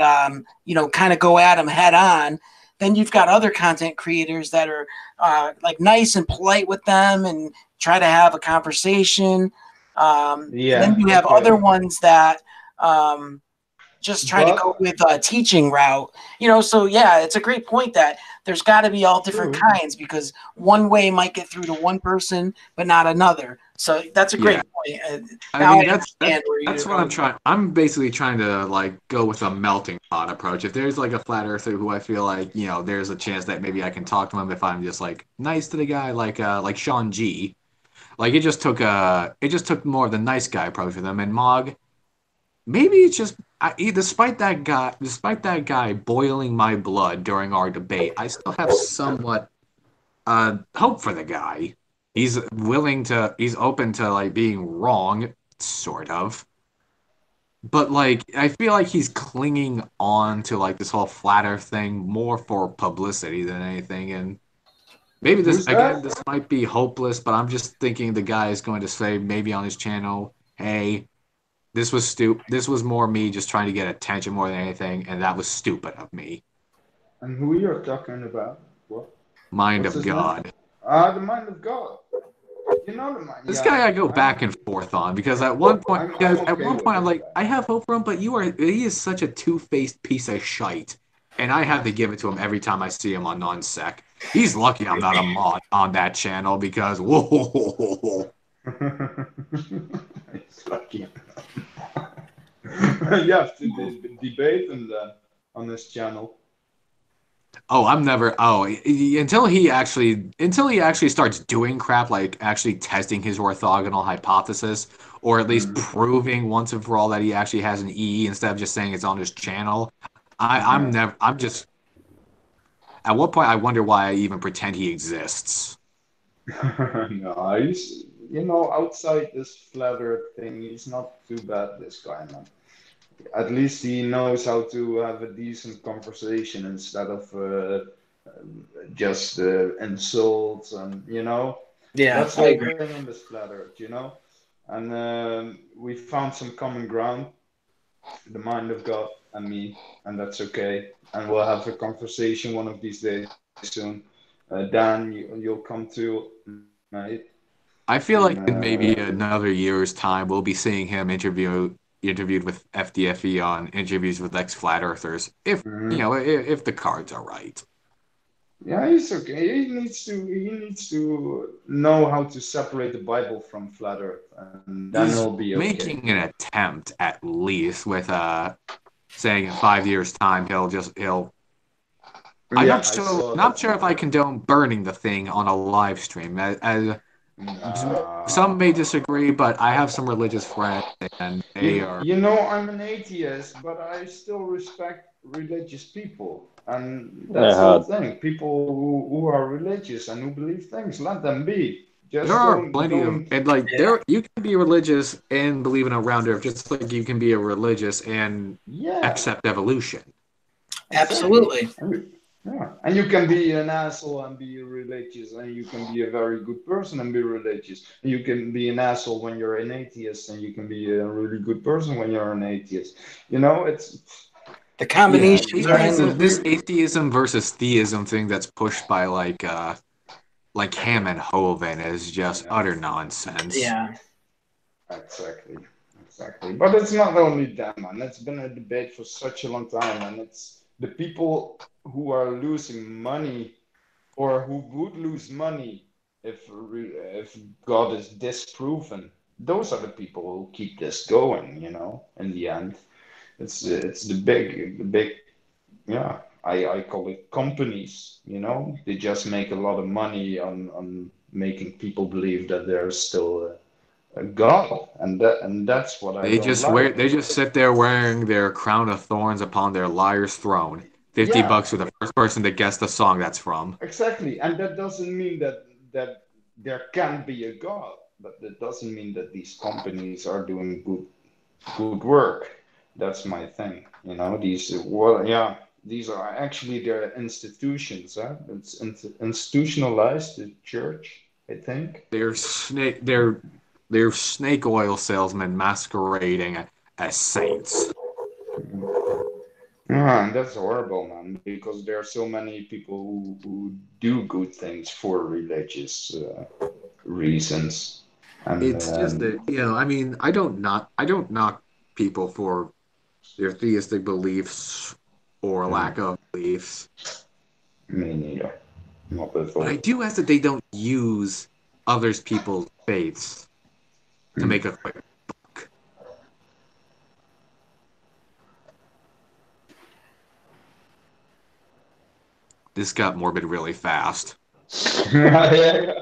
kind of go at them head on. Then you've got other content creators that are like nice and polite with them and try to have a conversation. And then you have other ones that just try to go with a teaching route, so yeah, it's a great point that there's got to be all different kinds, because one way might get through to one person but not another. So that's a great point. I mean, that's what I'm trying. I'm basically trying to like go with a melting pot approach. If there's like a flat earther who I feel like there's a chance that maybe I can talk to him if I'm just like nice to the guy, like Sean G. Like it just took more of the nice guy approach with him. And Mog, maybe it's just despite that guy boiling my blood during our debate, I still have somewhat hope for the guy. He's open to like being wrong, sort of. But like I feel like he's clinging on to like this whole flat earth thing more for publicity than anything. And maybe this might be hopeless, but I'm just thinking the guy is going to say maybe on his channel, hey, this was stupid. This was more me just trying to get attention more than anything, and that was stupid of me. And who you're talking about? What? Mind of God. The Mind of God. You know the Mind. This guy I go back and forth on because at one point, I'm like, I have hope for him, but he is such a two-faced piece of shite, and I have to give it to him every time I see him on non-sec. He's lucky I'm not a mod on that channel because whoa. He's lucky. You have to debate on this channel. Oh, I'm never. Oh, until he actually starts doing crap like actually testing his orthogonal hypothesis, or at least proving once and for all that he actually has an E instead of just saying it's on his channel. I'm never. I'm just. At what point I wonder why I even pretend he exists. No, he's outside this flat Earth thing, he's not too bad. This guy, man. At least he knows how to have a decent conversation instead of just insults and that's the whole thing in this flat Earth, and we found some common ground, the Mind of God and me, and that's okay, and we'll have a conversation one of these days soon. Dan, you'll come too, mate. I feel like in maybe another year's time we'll be seeing him interviewed with FDFE on interviews with ex-flat earthers, if if the cards are right. Yeah, he's okay. He needs to know how to separate the Bible from flat Earth, and then he'll be okay. Making an attempt at least with saying in 5 years' time he'll. I'm not sure if I condone burning the thing on a live stream. Some may disagree, but I have some religious friends, and they are. I'm an atheist, but I still respect religious people, and that's the whole thing. People who are religious and who believe things, let them be. There are plenty of, and like there, you can be religious and believe in a round earth, just like you can be a religious and accept evolution. Absolutely. Yeah, and you can be an asshole and be religious, and you can be a very good person and be religious. And you can be an asshole when you're an atheist, and you can be a really good person when you're an atheist. It's the combinations are this atheism versus theism thing that's pushed by like Ham and Hovind is just utter nonsense. Yeah, exactly. But it's not only that, man. It's been a debate for such a long time, and it's the people who are losing money, or who would lose money if God is disproven. those are the people who keep this going, in the end. It's the big, yeah, I call it companies. They just make a lot of money on making people believe that there's still a God, and that's what I don't like. They just sit there wearing their crown of thorns upon their liar's throne. $50 Yeah, for the first person to guess the song that's from. exactly. And that doesn't mean that there can be a God, but that doesn't mean that these companies are doing good work. That's my thing. These are actually their institutions. Huh? It's institutionalized, the church, I think. They're snake oil salesmen masquerading as saints. Yeah, and that's horrible, man, because there are so many people who do good things for religious reasons. And It's just that, I mean, I don't knock people for their theistic beliefs or lack of beliefs, me neither. Not at but I all. do ask that they don't use others people's faiths to make a quick buck. This got morbid really fast. Yeah, yeah.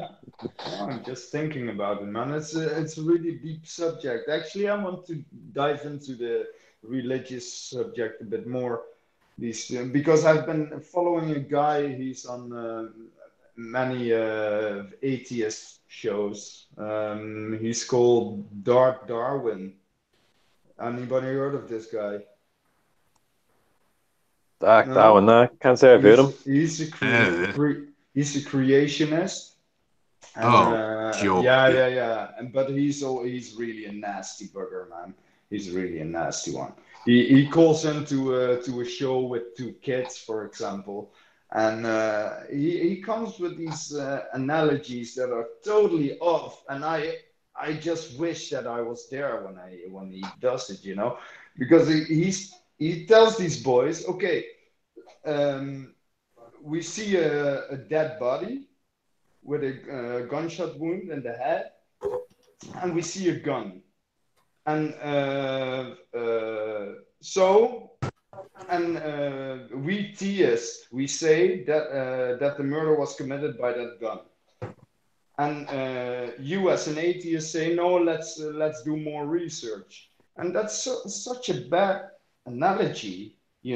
No, I'm just thinking about it, man. It's a really deep subject. Actually, I want to dive into the religious subject a bit more. Because I've been following a guy. He's on many atheist shows. He's called Dark Darwin. Anybody heard of this guy? Dark Darwin, No. no, can't say I've heard him. Uh, He's a creationist. And oh, yeah, joy. yeah, yeah. But he's really a nasty bugger, man. He's really a nasty one. He calls into a show with two kids, for example, and he comes with these analogies that are totally off. And I just wish that I was there when he does it, because he tells these boys, okay, um, we see a dead body with a gunshot wound in the head, and we see a gun. And so, and we theists, we say that the murder was committed by that gun. And you, as an atheist, say no. Let's do more research. And that's such a bad analogy. He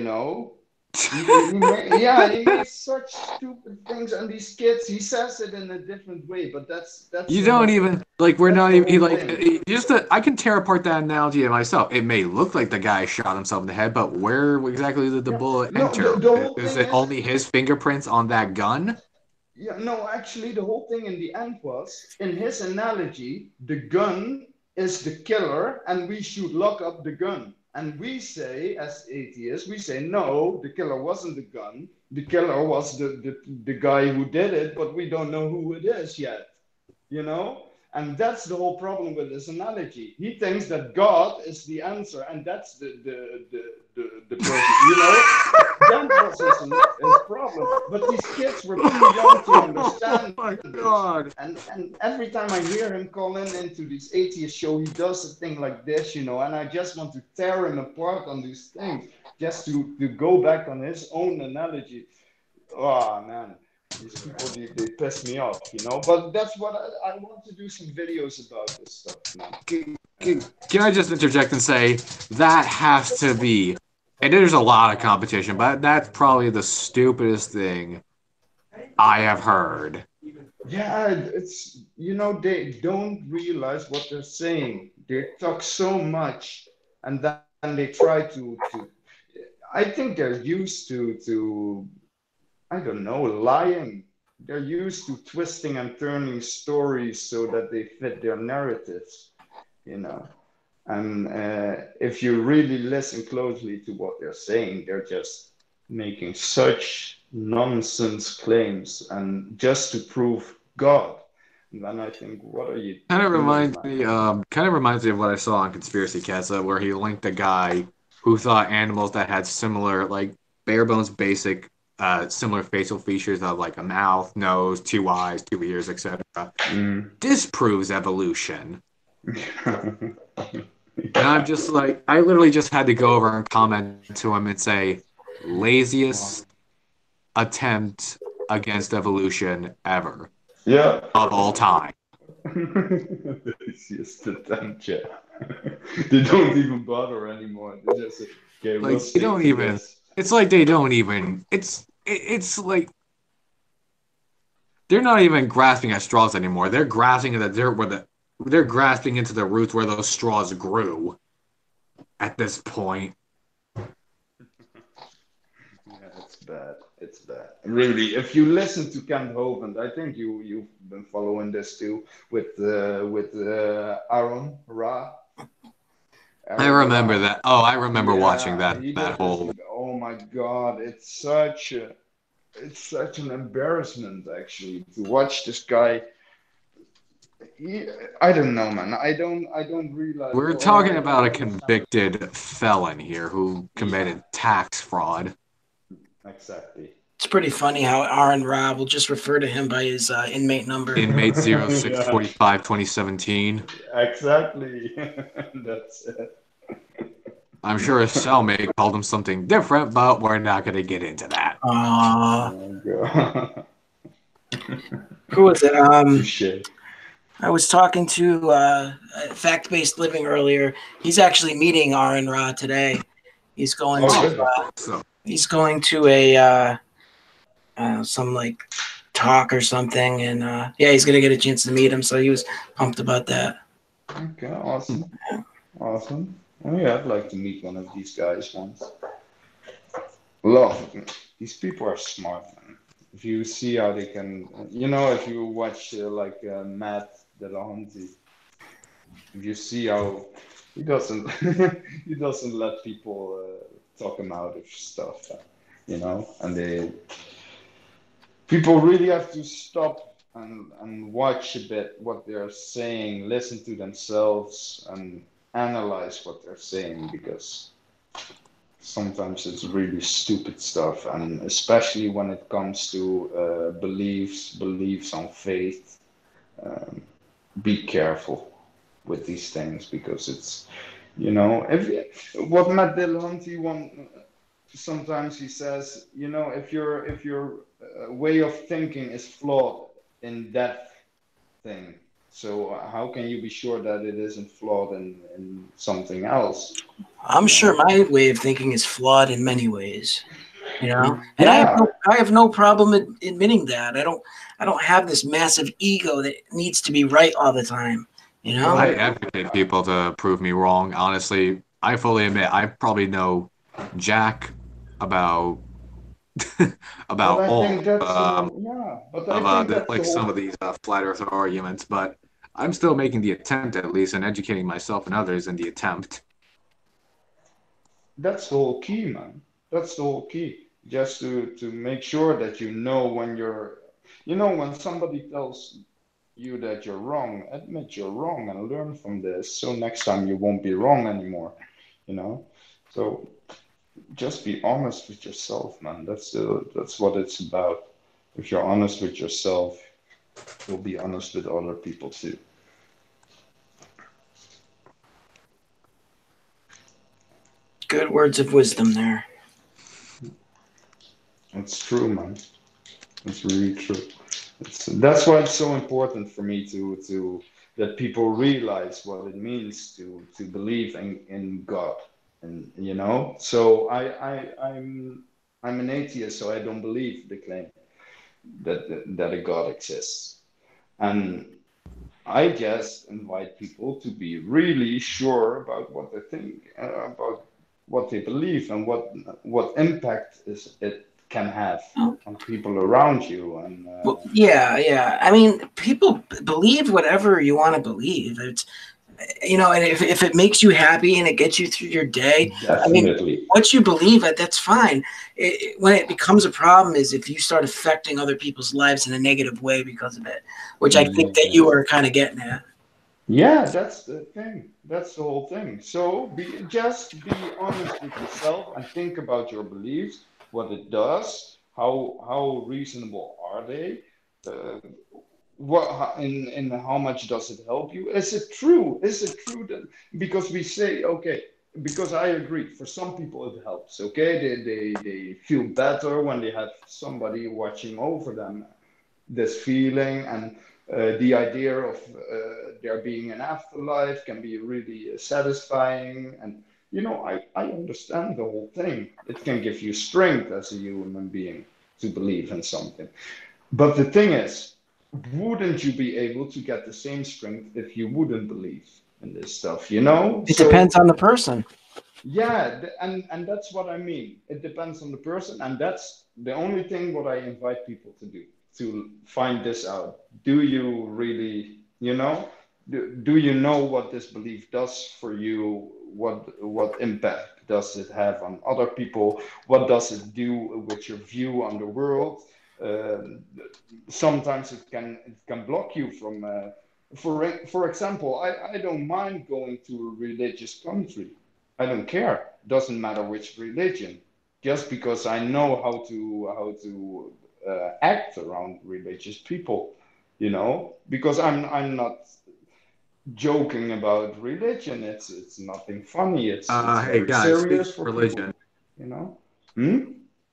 makes such stupid things, and these kids. He says it in a different way, but that's You the don't whole even like. We're that's not the even whole like. thing. Just I can tear apart that analogy myself. It may look like the guy shot himself in the head, but where exactly did the Yeah, bullet no, enter? the whole Is thing it is, only his fingerprints on that gun? yeah, no, actually, the whole thing in the end was, in his analogy, the gun is the killer, and we should lock up the gun. And we say, as atheists, we say, no, the killer wasn't the gun. The killer was the guy who did it, but we don't know who it is yet. you know and that's the whole problem with this analogy. He thinks that God is the answer, and that's the person. That was his problem. But these kids were too young to Oh understand my this. god! And every time I hear him call in into this atheist show, he does a thing like this. And I just want to tear him apart on these things, just to go back on his own analogy. Oh man, these people, they piss me off. But that's what I want to do, some videos about this stuff, man. Can I just interject and say that has to be, and there's a lot of competition, but that's probably the stupidest thing I have heard. Yeah, they don't realize what they're saying. They talk so much, and then they try to. I think they're used to I don't know, lying. They're used to twisting and turning stories so that they fit their narratives, you know. And if you really listen closely to what they're saying, they're just making such nonsense claims and just to prove God. And then I think, what are you doing, man? Kind of reminds me of what I saw on Conspiracy Cast, where he linked a guy who thought animals that had similar, like bare bones, basic, similar facial features of like a mouth, nose, two eyes, two ears, etc., Mm. disproves evolution. And I'm just like, I literally just had to go over and comment to him and say, laziest attempt against evolution ever Yeah. of all time. It's just a yeah. They don't even bother anymore. They just say, okay, we'll Like they stick don't to even. this. It's like they don't even. It's like they're not even grasping at straws anymore. They're grasping at the dirt where they're grasping into the roots where those straws grew. At this point, Yeah, it's bad. It's bad. Really, if you listen to Kent Hovind, I think you've been following this too with Aaron Ra. I Aaron remember Ra. that. Oh, I remember watching Yeah, that he that did this. whole. Oh my God, it's such an embarrassment actually to watch this guy. He, I don't know, man. I don't realize. We're Or talking I don't about a understand the point. convicted felon here who Yeah, committed tax fraud. exactly. It's pretty funny how R and Rob will just refer to him by his inmate number. Inmate Yeah, 0645 2017. exactly. That's it. I'm sure his cellmate called him something different, but we're not going to get into that. Uh, Oh God. who was it? Touche. I was talking to Fact Based Living earlier. He's actually meeting R and Ra today. He's going Oh, to really? So, a some like talk or something, and yeah, he's gonna get a chance to meet him. So he was pumped about that. Okay, awesome. Awesome. Oh yeah, I'd like to meet one of these guys once. Love. These people are smart, man. If you see how they can, if you watch Matt Delahanty, if you see how he doesn't, he doesn't let people talk him out of stuff, and people really have to stop and watch a bit what they're saying, listen to themselves, and analyze what they're saying because sometimes it's really stupid stuff, and especially when it comes to beliefs on faith. Um, be careful with these things because it's, if what Matt Dillahunty one sometimes he says, if your way of thinking is flawed in that thing, so how can you be sure that it isn't flawed in something else? I'm You sure know? my way of thinking is flawed in many ways, and Yeah, I have no problem admitting that. I don't have this massive ego that needs to be right all the time. You well, know, I advocate people to prove me wrong. Honestly, I fully admit I probably know Jack about but about I all think that's the whole, yeah, but I of think that's the like some whole of these flat Earth arguments, but I'm still making the attempt at least and educating myself and others in the attempt. That's the whole key, man. That's the whole key. Just to make sure that you know when when somebody tells you that you're wrong, admit you're wrong and learn from this. So next time you won't be wrong anymore, you know? So just be honest with yourself, man. That's what it's about. If you're honest with yourself, you'll be honest with other people too. good words of wisdom there. It's true, man. It's really true. That's why it's so important for me to that people realize what it means to believe in God, and So I'm an atheist, so I don't believe the claim that a God exists, and I just invite people to be really sure about what they think, about what they believe, and what impact is it can have on people around you, and Well, yeah, yeah. I mean, people believe whatever you want to believe. It's and if it makes you happy and it gets you through your day, I mean, definitely. what you believe at, that's fine. When it becomes a problem is if you start affecting other people's lives in a negative way because of it, which I think that you Yes. were kind of getting at. Yeah, that's the thing. That's the whole thing. So be honest with yourself and think about your beliefs, what it does, how reasonable are they, uh, in how much does it help you? Is it true? Is it true that because we say okay, because I agree, for some people it helps. Okay, they feel better when they have somebody watching over them. This feeling and the idea of there being an afterlife can be really satisfying. And I understand the whole thing. It can give you strength as a human being to believe in something. But the thing is, wouldn't you be able to get the same strength if you wouldn't believe in this stuff, you know? It depends on the person. Yeah, and that's what I mean. It depends on the person, and that's the only thing what I invite people to do, to find this out. Do you really, do you know what this belief does for you? What impact does it have on other people? What does it do with your view on the world? Uh, Sometimes it can block you from for example, I don't mind going to a religious country. I don't care. Doesn't matter which religion, just because I know how to act around religious people, because I'm not joking about religion. It's nothing funny. It's Hey very guys, speaking serious of for people, religion, you know. Hmm?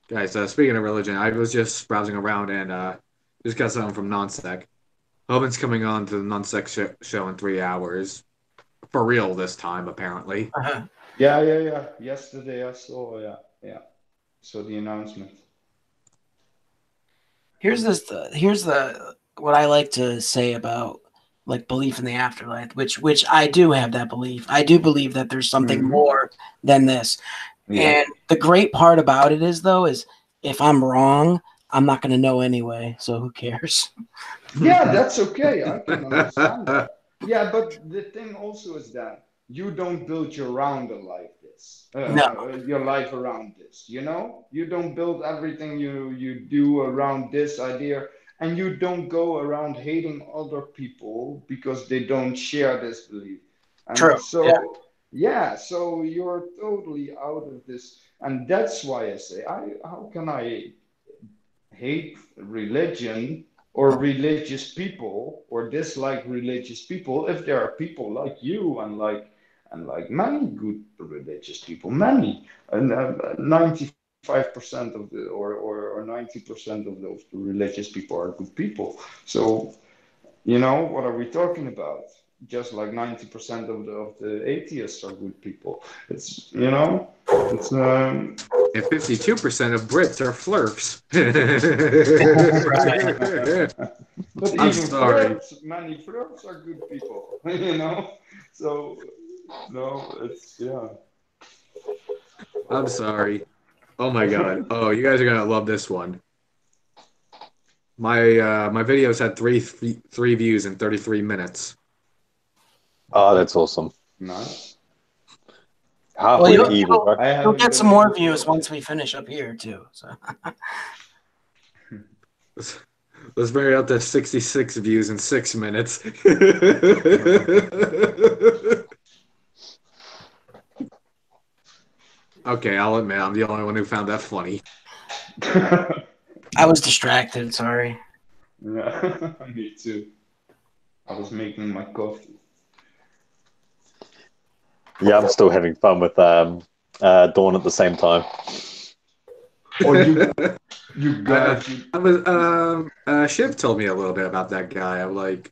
guys, speaking of religion, I was just browsing around and just got something from Nonsec. Hoban's coming on to the Nonsec show in 3 hours. For real this time, apparently. Uh-huh. Yeah, yeah, yeah. Yesterday I saw, yeah, yeah. So the announcement. Here's the what I like to say about like belief in the afterlife, which I do have that belief. I do believe that there's something Hmm. more than this. Yeah. And the great part about it is though is if I'm wrong, I'm not going to know anyway, so who cares? Yeah, that's okay. I can understand that. Yeah, but the thing also is that you don't build No, your life around this. You don't build everything you do around this idea, and you don't go around hating other people because they don't share this belief. true. And Yeah. so, yeah, so you're totally out of this, and that's why I say, how can I hate religion or religious people or dislike religious people if there are people like you and like many good religious people, many, and 95% of the or 90% of those religious people are good people. So what are we talking about? Just like 90% of the atheists are good people. It's And 52% of Brits are flirts. Right. But I'm even sorry. many flirts are good people, you know? So, no, it's, yeah. I'm sorry. Oh my god. Oh, you guys are gonna love this one. My videos had three views in 33 minutes. Oh, that's awesome. Nice. Well, Halfway to you'll, evil, you'll, bro. I you'll haven't get been some able more to views watch once it. we finish up here too. So Let's bring it up to 66 views in 6 minutes. Okay, I'll admit I'm the only one who found that funny. I was distracted. Sorry. Yeah, me too. I was making my coffee. Yeah, I'm still having fun with Dawn at the same time. Oh, you I, guys, you. I was Shiv told me a little bit about that guy. I'm like,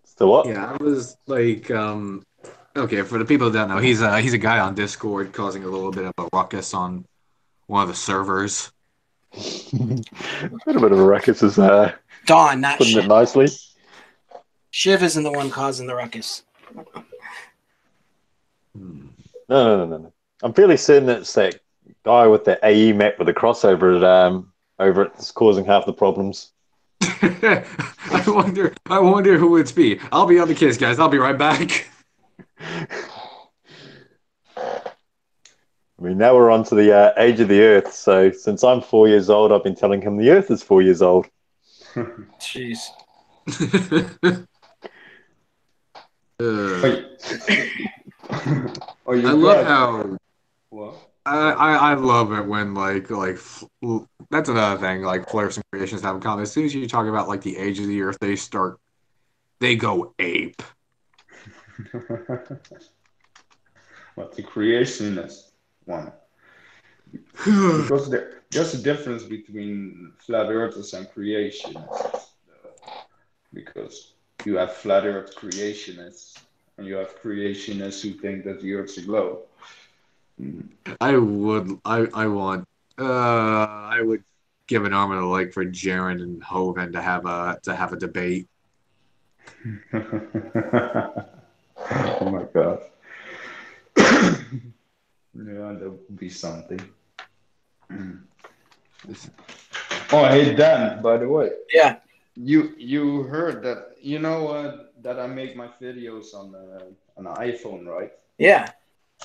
Still what? yeah, I was like, okay, for the people that don't know, he's a guy on Discord causing a little bit of a ruckus on one of the servers. A little bit of a ruckus is Dawn, not putting it Shiv. nicely. Shiv isn't the one causing the ruckus. No. I'm fairly certain it's that guy with the AE map with the crossover over it that's causing half the problems. I wonder who it's be. I'll be on the case, guys. I'll be right back. I mean, now we're on to the age of the Earth. So since I'm 4 years old, I've been telling him the Earth is 4 years old. Jeez. Wait. Oh, I you love got how what? I love it when that's another thing like Flares and Creations have in common. As soon as you talk about like the age of the Earth, they go ape. What the creationist one? Because there's a difference between flat earthers and creationists. Because you have flat earth creationists and you have creationists who think that the earth's a globe. I would give an arm and a leg for Jaren and Hogan to have a debate. Oh my god. Yeah, that would be something. Oh, hey Dan, by the way, Yeah. you heard that that I make my videos on an iPhone, right? Yeah.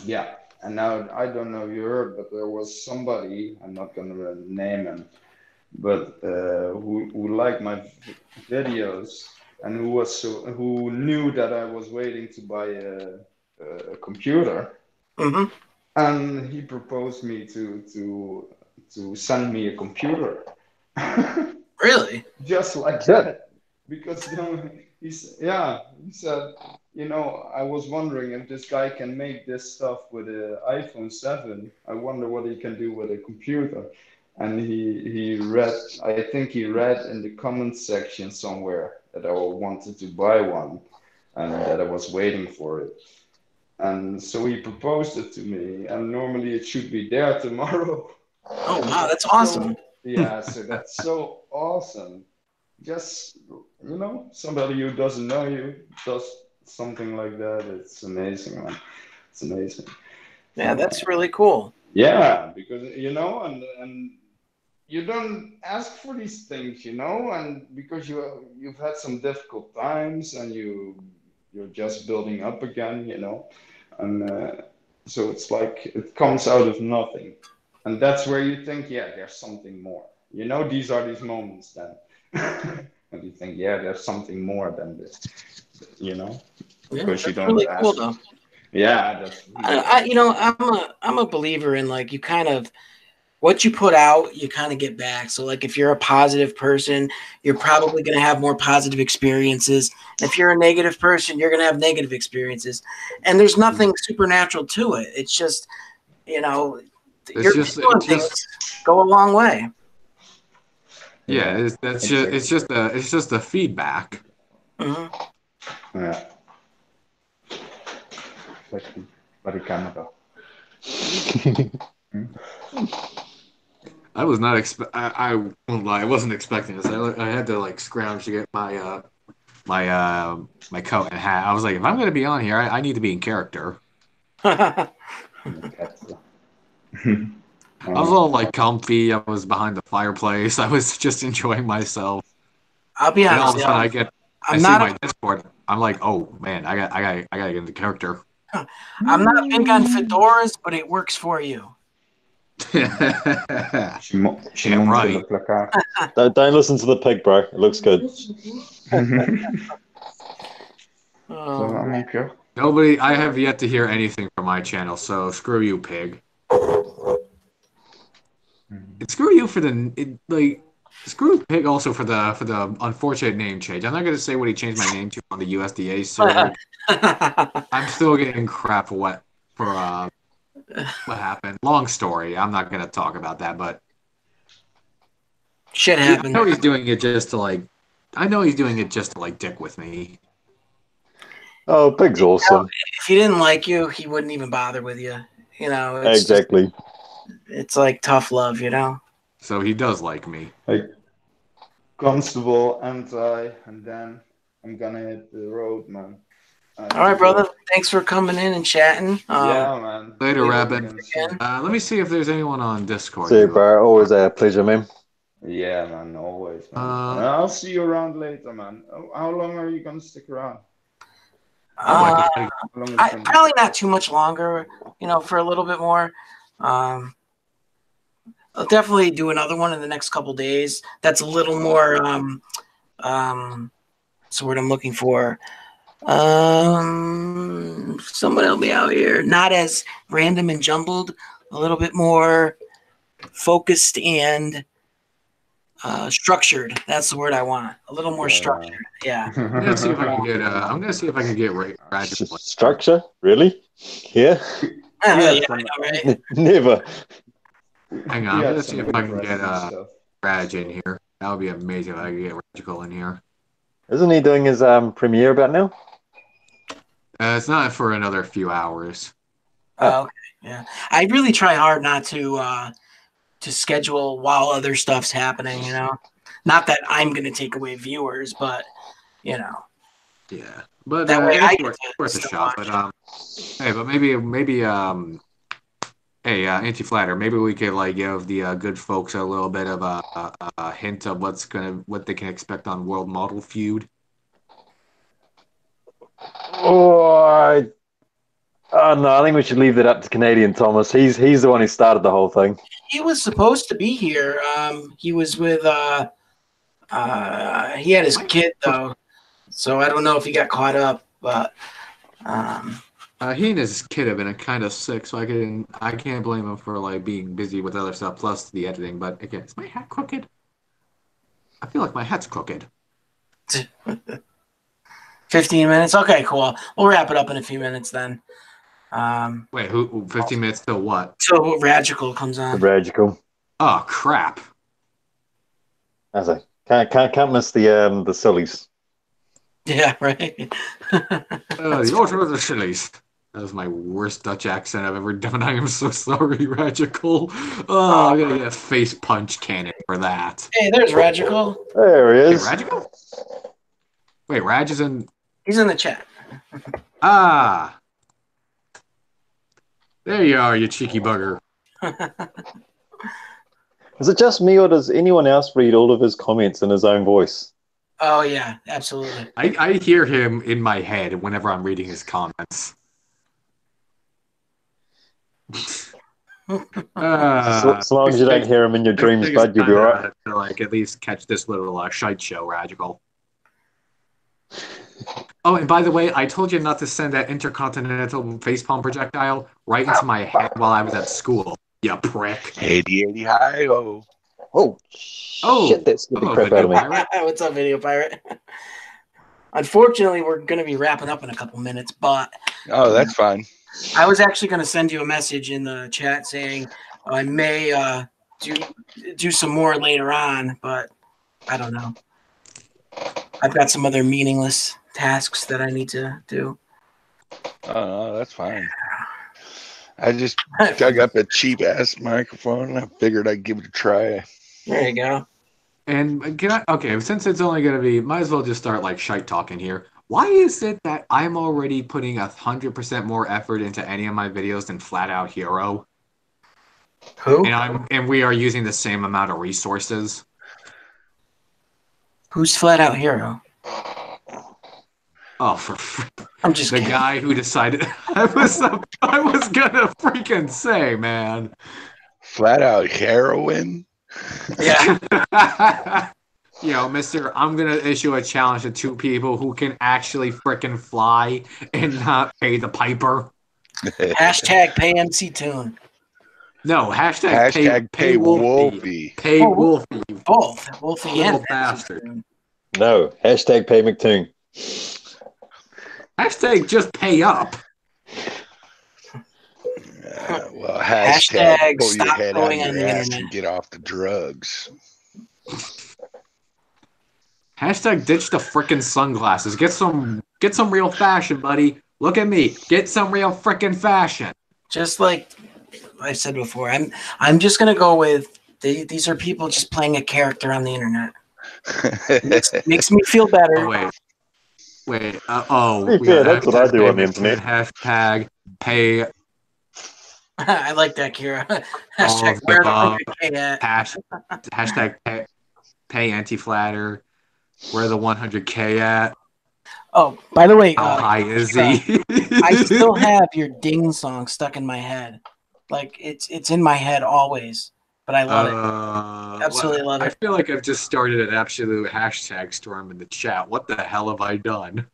Yeah. And now I don't know if you heard, but there was somebody, I'm not gonna name him, but who liked my videos and who knew that I was waiting to buy a computer, Mm-hmm. and he proposed me to send me a computer. Really? Just like Shit. that, because he said, I was wondering if this guy can make this stuff with an iPhone 7. I wonder what he can do with a computer. And he read, I think he read in the comments section somewhere that I wanted to buy one and that I was waiting for it. And so he proposed it to me, and normally it should be there tomorrow. Oh And wow, that's so, awesome. yeah, so that's so awesome. Just, somebody who doesn't know you does something like that. It's amazing, man. It's amazing. Yeah, that's really cool. Yeah, because and you don't ask for these things, and because you've had some difficult times and you're just building up again, and so it's like it comes out of nothing, and that's where you think, yeah, there's something more. These are these moments then, and you think, yeah, there's something more than this, Yeah, because you that's don't really cool ask. though. Yeah, that's really I'm a believer in like you kind of what you put out, you kind of get back. So like if you're a positive person, you're probably going to have more positive experiences. And if you're a negative person, you're going to have negative experiences. And there's nothing supernatural to it. It's just, you're doing things go a long way. Yeah, it's just a feedback. Mm-hmm. Yeah. But Canada. I was not I won't lie, I wasn't expecting this. I had to like scrounge to get my coat and hat. I was like, if I'm going to be on here, I need to be in character. I was all like comfy. I was behind the fireplace. I was just enjoying myself. I'll be And all honest. of a sudden, I see my Discord. I'm like, oh man, I gotta get into character. I'm not big on fedoras, but it works for you. Damn right. Don't listen to the pig, bro. It looks good. Nobody. I have yet to hear anything from my channel, so screw you, pig. And screw you for screw pig also for the unfortunate name change. I'm not gonna say what he changed my name to on the USDA server. I'm still getting crap for what happened. Long story. I'm not gonna talk about that, but shit happened. I know he's doing it just to dick with me. Oh, pig's awesome. If he didn't like you, he wouldn't even bother with you. Exactly. It's like tough love, So he does like me. Like Constable, anti, and then I'm gonna hit the road, man. All right, brother. Thanks for coming in and chatting. Yeah, man. Later, Rabbit. Let me see if there's anyone on Discord. See you, bro. Always a pleasure, man. Yeah, man. Always, man. I'll see you around later, man. How long are you gonna stick around? Probably not too much longer. For a little bit more. I'll definitely do another one in the next couple days. That's a little more. That's what I'm looking for. Someone help me out here. Not as random and jumbled. a little bit more focused and structured. That's the word I want. A little more structured. Yeah. I'm gonna see if I can get. I'm gonna see if I can get Radical. Structure? Really? Yeah. Yeah, some, I know, right? Never. Hang on, I'm gonna see if I can get stuff. Raj in here. That would be amazing if I could get Radical in here. Isn't he doing his premiere about now? It's not for another few hours. Oh, okay. Yeah. I really try hard not to schedule while other stuff's happening, you know. Not that I'm gonna take away viewers, but you know. Yeah. But That way I it's get worth a to shot. watch. But hey, but maybe hey, Anti-Flatter, maybe we could like give the good folks a little bit of a hint of what they can expect on World Model Feud. Oh, no, I think we should leave that up to Canadian Thomas. He's the one who started the whole thing. He was supposed to be here. He was with he had his kid though, so I don't know if he got caught up, but He and his kid have been kind of sick, so I can't blame him for like being busy with other stuff plus the editing. But again, is my hat crooked? I feel like my hat's crooked. 15 minutes. Okay, cool. We'll wrap it up in a few minutes then. Wait, who? 15 minutes till what? So Radical comes on. The Radical. Oh crap! I say, can't miss the sillies. Yeah, right. The Order of the Shillies. That was my worst Dutch accent I've ever done. I am so sorry, Radical. Oh, I'm gonna get a face punch cannon for that. Hey, there's Radical. There he Hey, is. Radical? Wait, Raj is in. He's in the chat. Ah! There you are, you cheeky bugger. Is it just me, or does anyone else read all of his comments in his own voice? Oh yeah, absolutely. I hear him in my head whenever I'm reading his comments. As long as you don't hear him in your dreams, bud, you'll be all right. To like at least catch this little shite show, Radical. Oh, and by the way, I told you not to send that intercontinental facepalm projectile right into my head while I was at school. You prick. 80 high. Oh, shit, that scared the crap out of me. What's up, Video Pirate? Unfortunately, we're going to be wrapping up in a couple minutes, but Oh, that's fine. I was actually going to send you a message in the chat saying I may do some more later on, but I don't know. I've got some other meaningless tasks that I need to do. Oh, no, that's fine. I just dug up a cheap ass microphone and I figured I'd give it a try. There you go. And okay, since it's only going to be, might as well just start like shite talking here. Why is it that I'm already putting 100% more effort into any of my videos than Flat Out Hero? Who? And we are using the same amount of resources. Who's Flat Out Hero? Oh, I'm just the kidding. guy who decided I was gonna freaking say, man. Flat out heroin? Yeah. Yo, mister, I'm gonna issue a challenge to 2 people who can actually freaking fly and not pay the piper. Hashtag pay MC Tune. No, hashtag pay Wolfie. Pay Wolfie. Both. Wolfie Little and bastard. MC Tune. No, hashtag pay McToon. Hashtag just pay up. Well, hashtag pull your stop head out of going on your the ass internet. and get off the drugs. Hashtag ditch the frickin' sunglasses. Get some real fashion, buddy. Look at me. Get some real frickin' fashion. Just like I said before, I'm just gonna go with these are people just playing a character on the internet. Makes me feel better. Oh, wait. Yeah, that's what I do on the internet. Hashtag pay. I like that, Kira. Hashtag where the 100K at? Hashtag pay anti-flatter. Where the 100K at? Oh, by the way, How high is he? I still have your ding song stuck in my head. Like it's in my head always. But I love it. Absolutely love it. I feel like I've just started an absolute hashtag storm in the chat. What the hell have I done?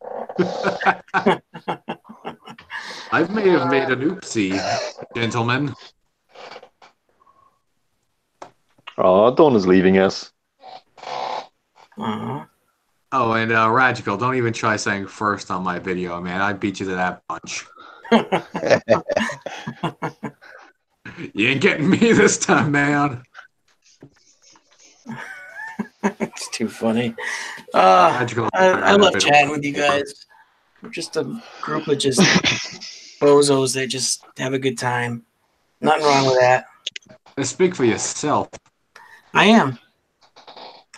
I may have made an oopsie, gentlemen. Oh, Dawn is leaving us. Aw. Oh, and Radical, don't even try saying first on my video, man. I beat you to that punch. You ain't getting me this time, man. It's too funny. Radical, I love chatting with you guys. We're just a group of just bozos that just have a good time. Nothing wrong with that. Speak for yourself. I am.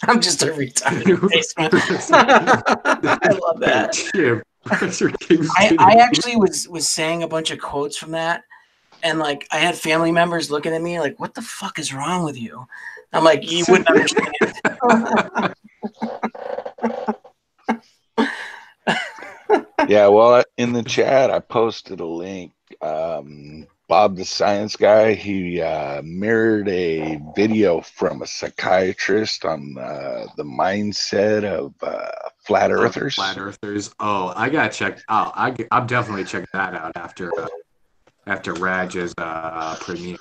I'm just a retard in the basement. I love that. Shit. I actually was saying a bunch of quotes from that, and like I had family members looking at me like, "What the fuck is wrong with you?" I'm like, "You wouldn't understand." Yeah, well, in the chat, I posted a link. Bob the Science Guy, he mirrored a video from a psychiatrist on the mindset of flat earthers. Flat earthers. Oh, I gotta check. Oh, I'm definitely checking that out after Raj's premiere.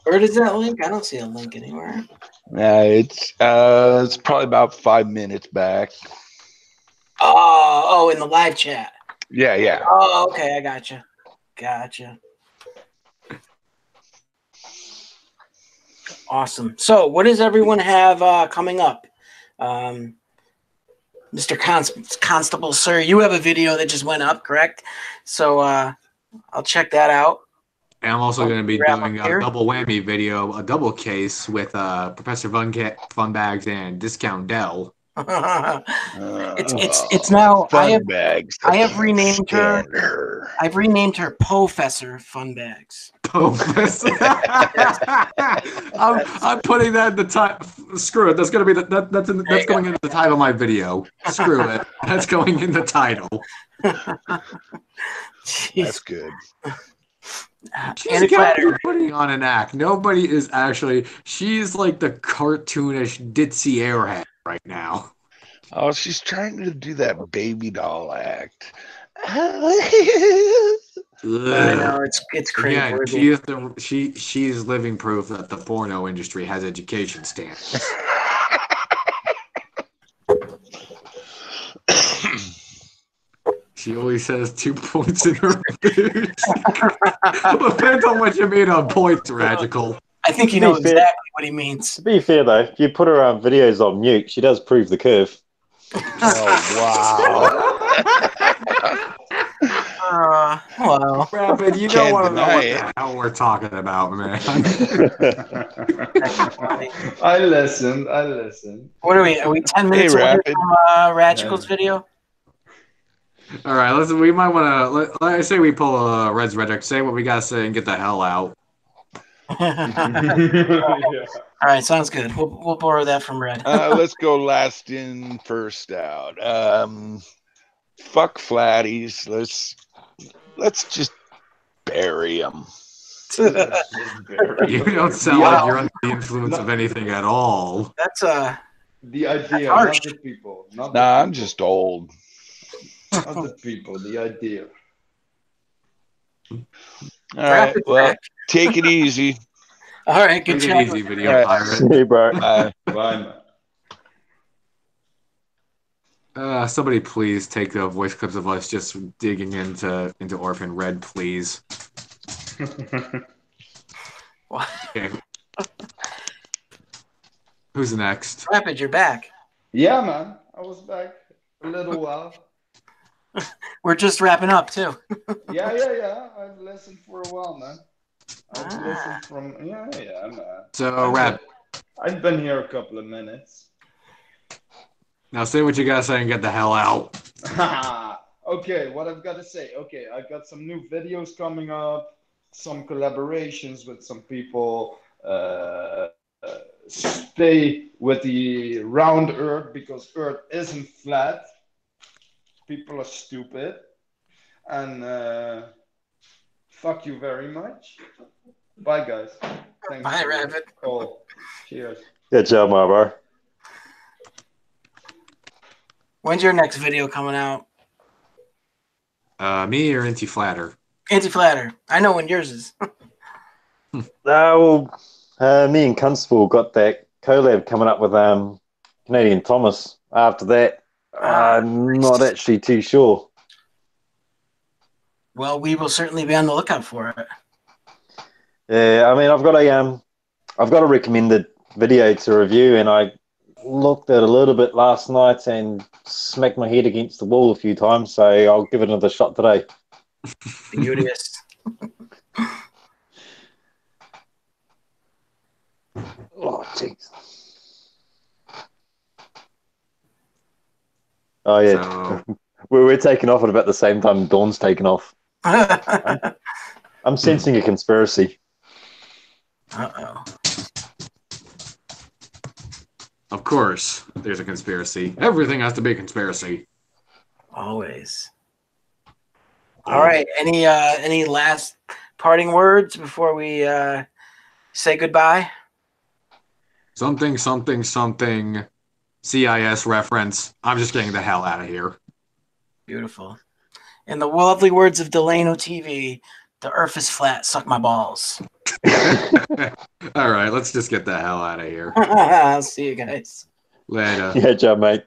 Where is that link? I don't see a link anywhere. It's probably about 5 minutes back. Oh, in the live chat. Yeah. Oh, okay, I gotcha. Awesome. So, what does everyone have coming up? Mr. Constable, sir, you have a video that just went up, correct? So, I'll check that out. And I'm also going to be Wrap doing up a here. double whammy video, a double case with Professor Funbags and Discount Dell. It's now. Fun bags. I have renamed her. Stand her. I've renamed her Professor Funbags. Professor. I'm putting that in the title. Screw it. That's going to be that's going into the title of my video. Screw it. That's going in the title. That's good. She's got to be putting on an act. Nobody is actually. She's like the cartoonish ditzy airhead right now. Oh, she's trying to do that baby doll act. I know it's crazy. Yeah, she's living proof that the porno industry has education standards. She always says 2 points in her face. Depends on what you mean on points, Radical. I think you know exactly what he means. To be fair, though, if you put her videos on mute, she does prove the curve. Oh, wow. Wow. Rapid, you don't want to know what the hell we're talking about, man. I listened. What are we? Are we 10 minutes away from Radical's video? All right, we might want to. I say we pull a Red's Rhetoric, say what we gotta say, and get the hell out. Yeah. All right, sounds good. We'll borrow that from Red. Let's go last in, first out. Fuck flatties. Let's just bury them. You don't sound like you're under the influence of anything at all. That's the idea, harsh. not the people. I'm just old. Not the people, the idea. All right, well, take it easy. All right, good Take job. it easy, video pirate. Hey, bro. Bye. Bye, man. Somebody please take the voice clips of us just digging into Orphan Red, please. Okay. Who's next? Rapid, you're back. Yeah, man. I was back a little while. We're just wrapping up too. Yeah. I've listened for a while, man. I've listened from man. So, Rap. I've been here a couple of minutes. Now say what you gotta say and get the hell out. Okay, what I've got to say. Okay, I've got some new videos coming up, some collaborations with some people. Stay with the round Earth because Earth isn't flat. People are stupid. And fuck you very much. Bye, guys. Thanks. Bye, Rabbit. Call. Cheers. Good job, my bro. When's your next video coming out? Me or Anti-Flatter? Anti-Flatter. I know when yours is. Me and Constable got that collab coming up with Canadian Thomas. After that, I'm not actually too sure. Well, we will certainly be on the lookout for it. Yeah, I mean, I've got a recommended video to review, and I looked at a little bit last night and smacked my head against the wall a few times. So I'll give it another shot today. Beauteous. Oh, jeez. Oh yeah, So, we're taking off at about the same time Dawn's taking off. I'm sensing a conspiracy. Uh-oh. of course, there's a conspiracy. Everything has to be a conspiracy. Always. All right. Any last parting words before we say goodbye? Something, something, something. CIS reference. I'm just getting the hell out of here. Beautiful. In the lovely words of Delano TV, the earth is flat, suck my balls. All right, let's just get the hell out of here. I'll see you guys. Later. Yeah, job, mate.